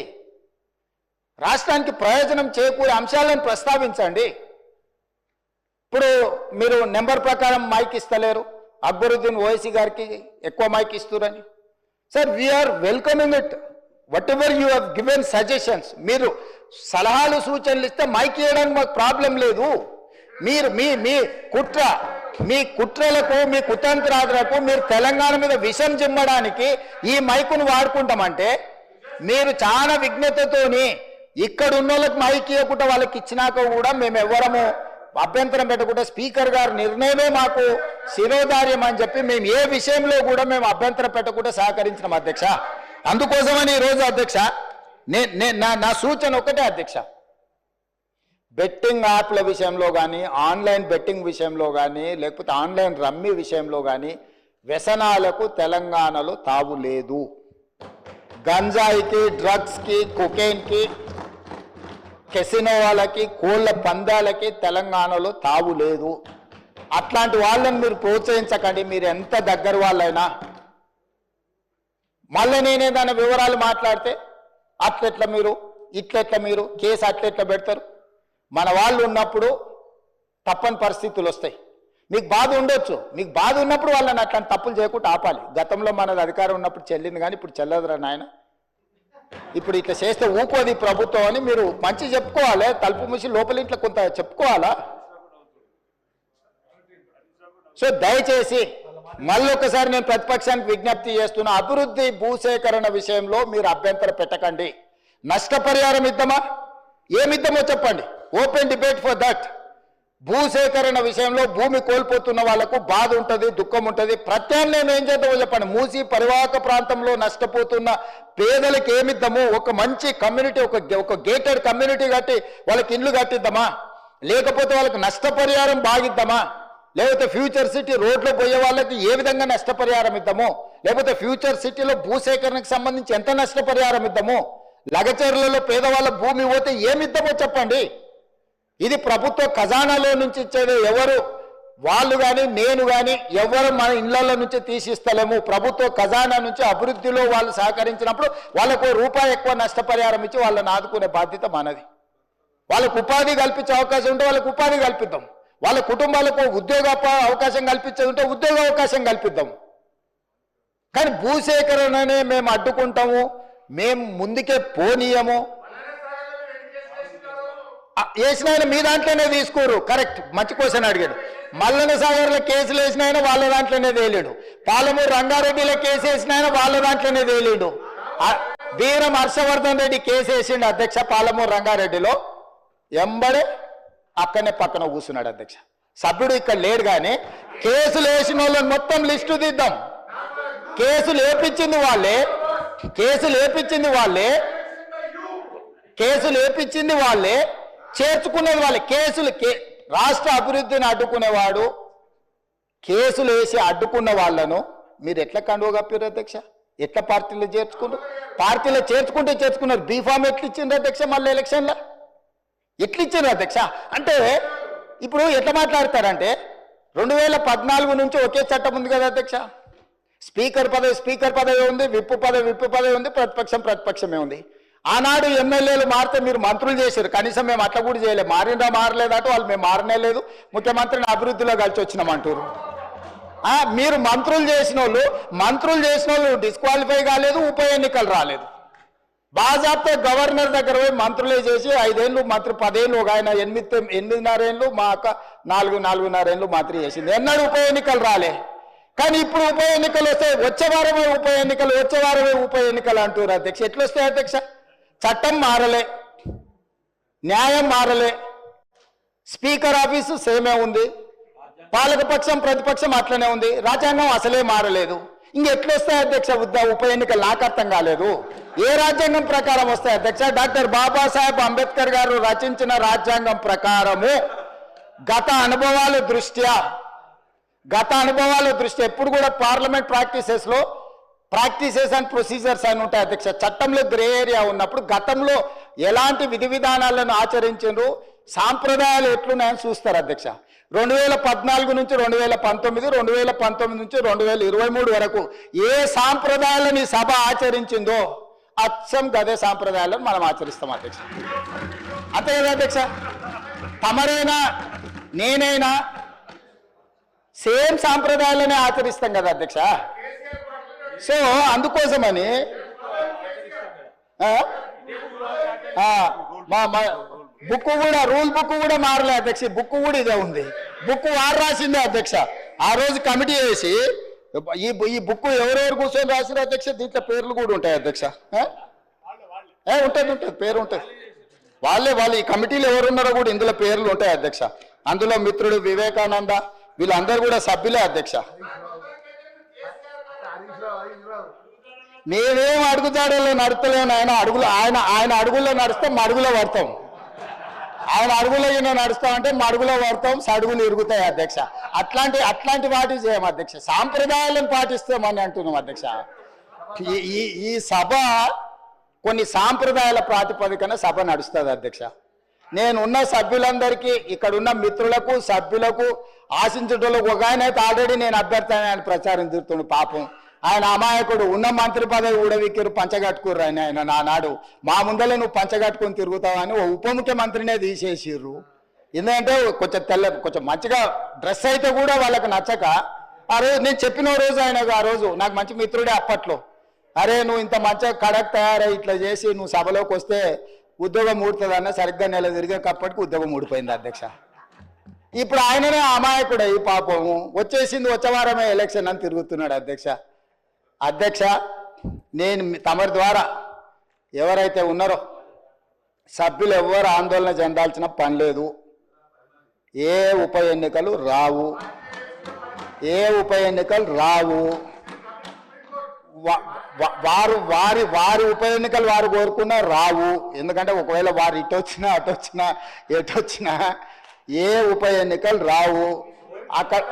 రాష్ట్రానికి ప్రయోజనం చేకూరే అంశాలను ప్రస్తావించండి. ఇప్పుడు మీరు నెంబర్ ప్రకారం మైక్ ఇస్తలేరు, అక్బరుద్దీన్ ఓవైసీ గారికి ఎక్కువ మైక్ ఇస్తురని. Sir, we are welcoming it, whatever you have given suggestions. మీరు సలహాలు సూచనలు ఇస్తే మైక్ ఇవ్వడానికి మాకు ప్రాబ్లం లేదు. మీరు మీ కుట్రలకు, మీ కుతంత్రాలకు మీరు తెలంగాణ మీద విషం చిమ్మడానికి ఈ మైకును వాడుకుంటామంటే మీరు చాలా విజ్ఞతతోని ఇక్కడ ఉన్న వాళ్ళకి మైక్ ఇవ్వకుండా వాళ్ళకి ఇచ్చినాక కూడా మేము ఎవరము అభ్యంతరం పెట్టకుండా స్పీకర్ గారు నిర్ణయమే మాకు శిరోధార్యం అని చెప్పి మేము ఏ విషయంలో కూడా మేము అభ్యంతరం పెట్టకుండా సహకరించినాం అధ్యక్ష. అందుకోసమని ఈరోజు అధ్యక్ష నా సూచన ఒకటే అధ్యక్ష, బెట్టింగ్ యాప్ల విషయంలో కానీ, ఆన్లైన్ బెట్టింగ్ విషయంలో కానీ, లేకపోతే ఆన్లైన్ రమ్మీ విషయంలో కానీ వ్యసనాలకు తెలంగాణలో తావు లేదు. గంజాయికి, డ్రగ్స్కి, కొకైన్కి, కెసినో వాళ్ళకి, కోళ్ళ పందాలకి తెలంగాణలో తావు లేదు. అట్లాంటి వాళ్ళని మీరు ప్రోత్సహించకండి, మీరు ఎంత దగ్గర వాళ్ళైనా. మళ్ళీ నేనే దాని వివరాలు మాట్లాడితే అట్లెట్లా మీరు, ఇట్లెట్లా మీరు, కేసు అట్లెట్లా పెడతారు. మన వాళ్ళు ఉన్నప్పుడు తప్పని పరిస్థితులు వస్తాయి. మీకు బాధ ఉండొచ్చు, మీకు బాధ ఉన్నప్పుడు వాళ్ళని అట్లాంటి తప్పులు చేయకుండా ఆపాలి. గతంలో మనది అధికారం ఉన్నప్పుడు చెల్లింది కానీ ఇప్పుడు చెల్లదురా నాయన, ఇప్పుడు ఇట్లా చేస్తే ఊకోది ప్రభుత్వం అని మీరు మంచి చెప్పుకోవాలి. తలుపు మూసి లోపల ఇట్లా కొంత చెప్పుకోవాలా. సో దయచేసి మళ్ళొకసారి నేను ప్రతిపక్షానికి విజ్ఞప్తి చేస్తున్నా, అభివృద్ధి భూసేకరణ విషయంలో మీరు అభ్యంతరం పెట్టకండి. నష్టపరిహారం ఇద్దామా, ఏమిద్దామో చెప్పండి, ఓపెన్ డిబేట్ ఫర్ దట్. భూసేకరణ విషయంలో భూమి కోల్పోతున్న వాళ్లకు బాధ ఉంటుంది, దుఃఖం ఉంటుంది. ప్రత్యామ్నాయం ఏం చేద్దామో చెప్పండి. మూసి పరివాహక ప్రాంతంలో నష్టపోతున్న పేదలకు ఏమిద్దాము, ఒక మంచి కమ్యూనిటీ, ఒక గేటెడ్ కమ్యూనిటీ కట్టి వాళ్ళకి ఇల్లు కట్టిద్దామా, లేకపోతే వాళ్ళకి నష్టపరిహారం బాగిద్దామా, లేకపోతే ఫ్యూచర్ సిటీ రోడ్లో పోయే వాళ్ళకి ఏ విధంగా నష్టపరిహారం ఇద్దాము, లేకపోతే ఫ్యూచర్ సిటీలో భూసేకరణకు సంబంధించి ఎంత నష్టపరిహారం ఇద్దాము, లగచర్లలో పేదవాళ్ళ భూమి పోతే ఏమిద్దామో చెప్పండి. ఇది ప్రభుత్వ ఖజానాలో నుంచి ఇచ్చేది ఎవరు, వాళ్ళు కానీ నేను కానీ ఎవరు మన ఇళ్లలో నుంచి తీసిస్తలేము. ప్రభుత్వ ఖజానా నుంచి అభివృద్ధిలో వాళ్ళు సహకరించినప్పుడు వాళ్ళకు రూపాయి ఎక్కువ నష్టపరిహారం ఇచ్చి వాళ్ళని ఆదుకునే బాధ్యత మనది. వాళ్ళకు ఉపాధి కల్పించే అవకాశం ఉంటే వాళ్ళకు ఉపాధి కల్పిద్దాం, వాళ్ళ కుటుంబాలకు ఉద్యోగ అవకాశం కల్పించేది ఉంటే ఉద్యోగ అవకాశం కల్పిద్దాం. కానీ భూసేకరణనే మేము అడ్డుకుంటాము, మేము ముందుకే పోనీయము. వేసిన ఆయన మీ దాంట్లోనే తీసుకోరు, కరెక్ట్, మంచి క్వశ్చన్ అడిగాడు. మల్లన సాగర్లో కేసులు వేసిన ఆయన వాళ్ళ దాంట్లోనే తేలేడు, పాలమూరు రంగారెడ్డిలో కేసు వేసిన ఆయన వాళ్ళ దాంట్లోనే తేలేడు. వీరం హర్షవర్ధన్ రెడ్డి కేసు వేసిండు అధ్యక్ష పాలమూరు రంగారెడ్డిలో, ఎంబడే అక్కడనే పక్కన కూర్చున్నాడు అధ్యక్ష. సభ్యుడు ఇక్కడ లేడు కానీ కేసులు వేసిన వాళ్ళని మొత్తం లిస్టు తీద్దాం. కేసులు వేపించింది వాళ్ళే, చేర్చుకునేది వాళ్ళే. రాష్ట్ర అభివృద్ధిని అడ్డుకునేవాడు, కేసులు వేసి అడ్డుకున్న వాళ్ళను మీరు ఎట్లా కండువ కప్పారు అధ్యక్ష? ఎట్లా పార్టీలో చేర్చుకుంటారు? పార్టీలో చేర్చుకున్నారు. బీఫామ్ ఎట్లా ఇచ్చిండ్రు అధ్యక్ష? మళ్ళీ ఎలక్షన్లో ఎట్లా ఇచ్చిండ్రు అధ్యక్ష? అంటే ఇప్పుడు ఎట్లా మాట్లాడతారంటే 2014 నుంచి ఒకే చట్టం ఉంది కదా అధ్యక్ష. స్పీకర్ పదవి ఉంది, విప్పు పదవి ఉంది, ప్రతిపక్షమే ఉంది. ఆనాడు ఎమ్మెల్యేలు మారితే మీరు మంత్రులు చేశారు, కనీసం మేము అట్లా కూడా చేయలేదు. మారలేదట వాళ్ళు, మేము మారనే లేదు, ముఖ్యమంత్రిని అభివృద్ధిలో కలిసి వచ్చినామంటారు. మీరు మంత్రులు చేసిన వాళ్ళు డిస్క్వాలిఫై కాలేదు, ఉప ఎన్నికలు రాలేదు. బాజాబ్తో గవర్నర్ దగ్గర పోయి మంత్రులే చేసి 5 ఏళ్ళు మంత్రి, 10 ఏళ్ళు, ఒక ఆయన 8.5 ఏళ్ళు, మా అక్క 4.5 ఏళ్ళు మంత్రి చేసింది. ఎన్నడూ ఉప ఎన్నికలు రాలే. కానీ ఇప్పుడు ఉప ఎన్నికలు వస్తాయి, వచ్చే వారమే ఉప ఎన్నికలు అంటారు అధ్యక్ష. ఎట్లా వస్తాయి అధ్యక్ష? చట్టం మారలే, న్యాయం మారలే, స్పీకర్ ఆఫీసు సేమే ఉంది, పాలకపక్షం ప్రతిపక్షం అట్లనే ఉంది, రాజ్యాంగం అసలే మారలేదు. ఇంకెట్లొస్తాయి అధ్యక్ష ఉప ఎన్నికలు? నాకు అర్థం కాలేదు. ఏ రాజ్యాంగం ప్రకారం వస్తాయి అధ్యక్ష? డాక్టర్ బాబాసాహెబ్ అంబేద్కర్ గారు రచించిన రాజ్యాంగం ప్రకారము గత అనుభవాల దృష్ట్యా ఎప్పుడు కూడా పార్లమెంట్ ప్రాక్టీసెస్ అండ్ ప్రొసీజర్స్ అని ఉంటాయి అధ్యక్ష. చట్టంలో గ్రే ఏరియా ఉన్నప్పుడు గతంలో ఎలాంటి విధి విధానాలను ఆచరించారు, సాంప్రదాయాలు ఎట్లున్నాయని చూస్తారు అధ్యక్ష. 2014 నుంచి 2019, 2019 నుంచి 2023 వరకు ఏ సాంప్రదాయాలను ఈ సభ ఆచరించిందో అచ్చం గదే సాంప్రదాయాలను మనం ఆచరిస్తాం అధ్యక్ష. అంతే కదా అధ్యక్ష? తమరైనా నేనైనా సేమ్ సాంప్రదాయాలనే ఆచరిస్తాం కదా అధ్యక్ష. సో అందుకోసమని రూల్ బుక్ కూడా మారలే అధ్యక్ష. బుక్ కూడా ఇదే ఉంది. బుక్ వారు రాసిందే అధ్యక్ష. ఆ రోజు కమిటీ వేసి ఈ బుక్ ఎవరెవరు కూర్చొని రాసిన అధ్యక్ష, దీంట్లో పేర్లు కూడా ఉంటాయి అధ్యక్ష. ఉంటుంది, పేరు ఉంటుంది. వాళ్ళే ఈ కమిటీలో ఎవరున్నారో కూడా ఇందులో పేర్లు ఉంటాయి అధ్యక్ష. అందులో మిత్రుడు వివేకానంద వీళ్ళందరూ కూడా సభ్యులే అధ్యక్ష. మేమేం అడుగుతాడో నడుస్తలేము. ఆయన అడుగుల్లో నడుస్తాం, మడుగులో పడతాం. ఆయన అడుగులో నడుస్తామంటే మడుగులో పడతాం, సడుగులు ఇరుగుతాయి అధ్యక్ష. అట్లాంటి వాటి చేయం అధ్యక్ష. సాంప్రదాయాలను పాటిస్తామని అంటున్నాం అధ్యక్ష. ఈ సభ కొన్ని సాంప్రదాయాల ప్రాతిపదికన సభ నడుస్తుంది అధ్యక్ష. నేనున్న సభ్యులందరికీ, ఇక్కడున్న మిత్రులకు, సభ్యులకు, ఆశించటోళ్ళకు ఒక ఆయన అయితే ఆల్రెడీ నేను అభ్యర్థి అని ప్రచారం తిరుగుతుండు. పాపం ఆయన అమాయకుడు. ఉన్న మంత్రి పదవి ఊడవిక్కిరు, పంచగట్టుకుర్రు. ఆయన నానాడు మా ముందలే నువ్వు పంచగట్టుకుని తిరుగుతావని ఓ ఉప ముఖ్యమంత్రినే తీసేసిర్రు. ఎందుకంటే కొంచెం మంచిగా డ్రెస్ అయితే కూడా వాళ్ళకి నచ్చక ఆ రోజు నేను చెప్పిన రోజు ఆ రోజు నాకు మంచి మిత్రుడే అప్పట్లో, అరే నువ్వు ఇంత మంచిగా కడక్ తయారై ఇట్లా చేసి నువ్వు సభలోకి వస్తే ఉద్యోగం ఊడుతుందన్న సరిగ్గా నెల తిరిగేటప్పటికి ఉద్యోగం ఊడిపోయింది అధ్యక్ష. ఇప్పుడు ఆయననే అమాయకుడే ఈ పాపము. వచ్చే వారమే ఎలక్షన్ అని తిరుగుతున్నాడు అధ్యక్ష. నేను తమరి ద్వారా ఎవరైతే ఉన్నారో సభ్యులు ఎవ్వరు ఆందోళన చెందాల్సిన పని లేదు. ఏ ఉప ఎన్నికలు రావు. వారి ఉప ఎన్నికలు వారు కోరుకున్నా రావు. ఎందుకంటే ఒకవేళ వారు ఎటు వచ్చినా ఏ ఉప ఎన్నికలు రావు. అక్కడ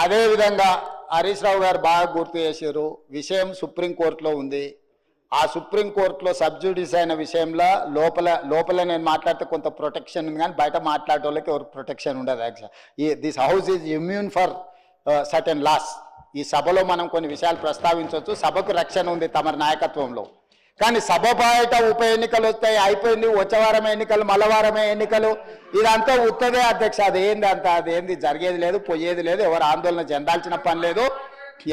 అదేవిధంగా హరీష్ రావు గారు బాగా గుర్తు చేశారు. విషయం సుప్రీంకోర్టులో ఉంది. ఆ సుప్రీంకోర్టులో సబ్జుడిస్ అయిన విషయంలో లోపల నేను మాట్లాడితే కొంత ప్రొటెక్షన్ ఉంది, కానీ బయట మాట్లాడే వాళ్ళకి ఎవరు ప్రొటెక్షన్ ఉండదు. Actual this house is immune for certain laws. ఈ సభలో మనం కొన్ని విషయాలు ప్రస్తావించవచ్చు. సభకు రక్షణ ఉంది తమ నాయకత్వంలో. కానీ సభ బయట ఉప ఎన్నికలు వస్తాయి, అయిపోయింది, వచ్చేవారమే ఎన్నికలు, మల్లవారమే ఎన్నికలు, ఇదంతా ఉత్తదే అధ్యక్ష. అదేంది జరిగేది లేదు, పోయేది లేదు, ఎవరు ఆందోళన చెందాల్సిన పని లేదు.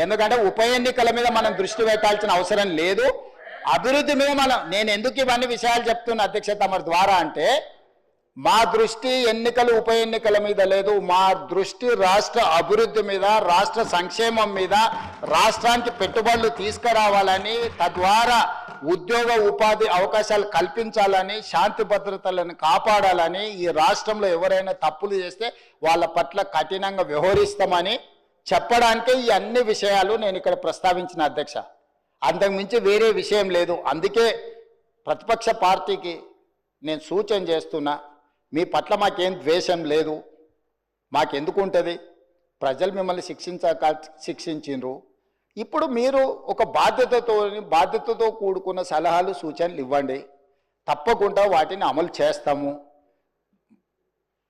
ఎందుకంటే ఉప ఎన్నికల మీద మనం దృష్టి పెట్టాల్సిన అవసరం లేదు. అభివృద్ధి మీద నేను ఎందుకు ఇవన్నీ విషయాలు చెప్తున్నా అధ్యక్ష తమ ద్వారా అంటే, మా దృష్టి ఎన్నికలు ఉప ఎన్నికల మీద లేదు. మా దృష్టి రాష్ట్ర అభివృద్ధి మీద, రాష్ట్ర సంక్షేమం మీద, రాష్ట్రానికి పెట్టుబడులు తీసుకురావాలని, తద్వారా ఉద్యోగ ఉపాధి అవకాశాలు కల్పించాలని, శాంతి భద్రతలను కాపాడాలని, ఈ రాష్ట్రంలో ఎవరైనా తప్పులు చేస్తే వాళ్ళ పట్ల కఠినంగా వ్యవహరిస్తామని చెప్పడానికే ఈ అన్ని విషయాలు నేను ఇక్కడ ప్రస్తావించిన అధ్యక్ష. అంతకుమించి వేరే విషయం లేదు. అందుకే ప్రతిపక్ష పార్టీకి నేను సూచన చేస్తున్నా, మీ పట్ల మాకేం ద్వేషం లేదు. మాకెందుకు ఉంటుంది? ప్రజలు మిమ్మల్ని శిక్షించిండ్రు. ఇప్పుడు మీరు ఒక బాధ్యతతో కూడుకున్న సలహాలు సూచనలు ఇవ్వండి, తప్పకుండా వాటిని అమలు చేస్తాము.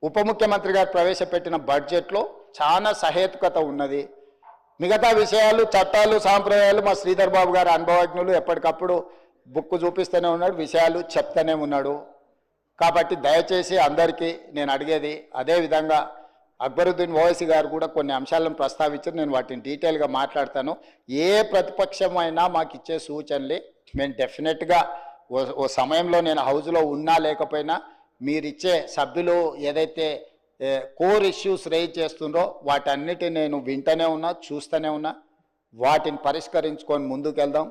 ఉప ముఖ్యమంత్రి గారు ప్రవేశపెట్టిన బడ్జెట్లో చాలా సహేతుకత ఉన్నది. మిగతా విషయాలు, చట్టాలు, సాంప్రదాయాలు మా శ్రీధర్ బాబు గారు అనుభవజ్ఞులు, ఎప్పటికప్పుడు బుక్ చూపిస్తూనే ఉన్నాడు, విషయాలు చెప్తూనే ఉన్నాడు. కాబట్టి దయచేసి అందరికీ నేను అడిగేది, అదేవిధంగా అక్బరుద్దీన్ ఓవైసీ గారు కూడా కొన్ని అంశాలను ప్రస్తావించారు, నేను వాటిని డీటెయిల్గా మాట్లాడతాను. ఏ ప్రతిపక్షమైనా మాకు ఇచ్చే సూచనలే మేము డెఫినెట్గా ఓ సమయంలో నేను హౌస్లో ఉన్నా లేకపోయినా మీరిచ్చే సభ్యులు ఏదైతే కోర్ ఇష్యూస్ రేజ్ చేస్తుండ్రో వాటన్నిటిని నేను వింటూనే ఉన్నా, చూస్తూనే ఉన్నా. వాటిని పరిష్కరించుకొని ముందుకెళ్దాం.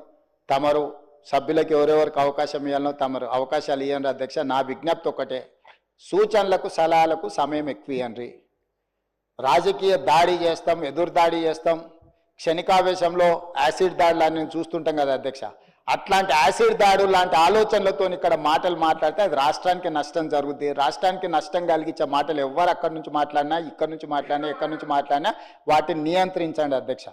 తమరు సభ్యులకు ఎవరెవరికి అవకాశం ఇవ్వాలనో తమరు అవకాశాలు ఇవ్వండి అధ్యక్ష. నా విజ్ఞప్తి ఒకటే, సూచనలకు సలహాలకు సమయం ఎక్కువ ఇవ్వండి. రాజకీయ దాడి చేస్తాం, ఎదురు దాడి చేస్తాం, క్షణికావేశంలో యాసిడ్ దాడులు చూస్తుంటాం కదా అధ్యక్ష. అట్లాంటి యాసిడ్ దాడు లాంటి ఆలోచనలతో ఇక్కడ మాటలు మాట్లాడితే అది రాష్ట్రానికి నష్టం జరుగుతుంది. రాష్ట్రానికి నష్టం కలిగించే మాటలు ఎవరు అక్కడి నుంచి మాట్లాడినా, ఇక్కడి నుంచి మాట్లాడినా, ఎక్కడి నుంచి మాట్లాడినా వాటిని నియంత్రించండి అధ్యక్ష.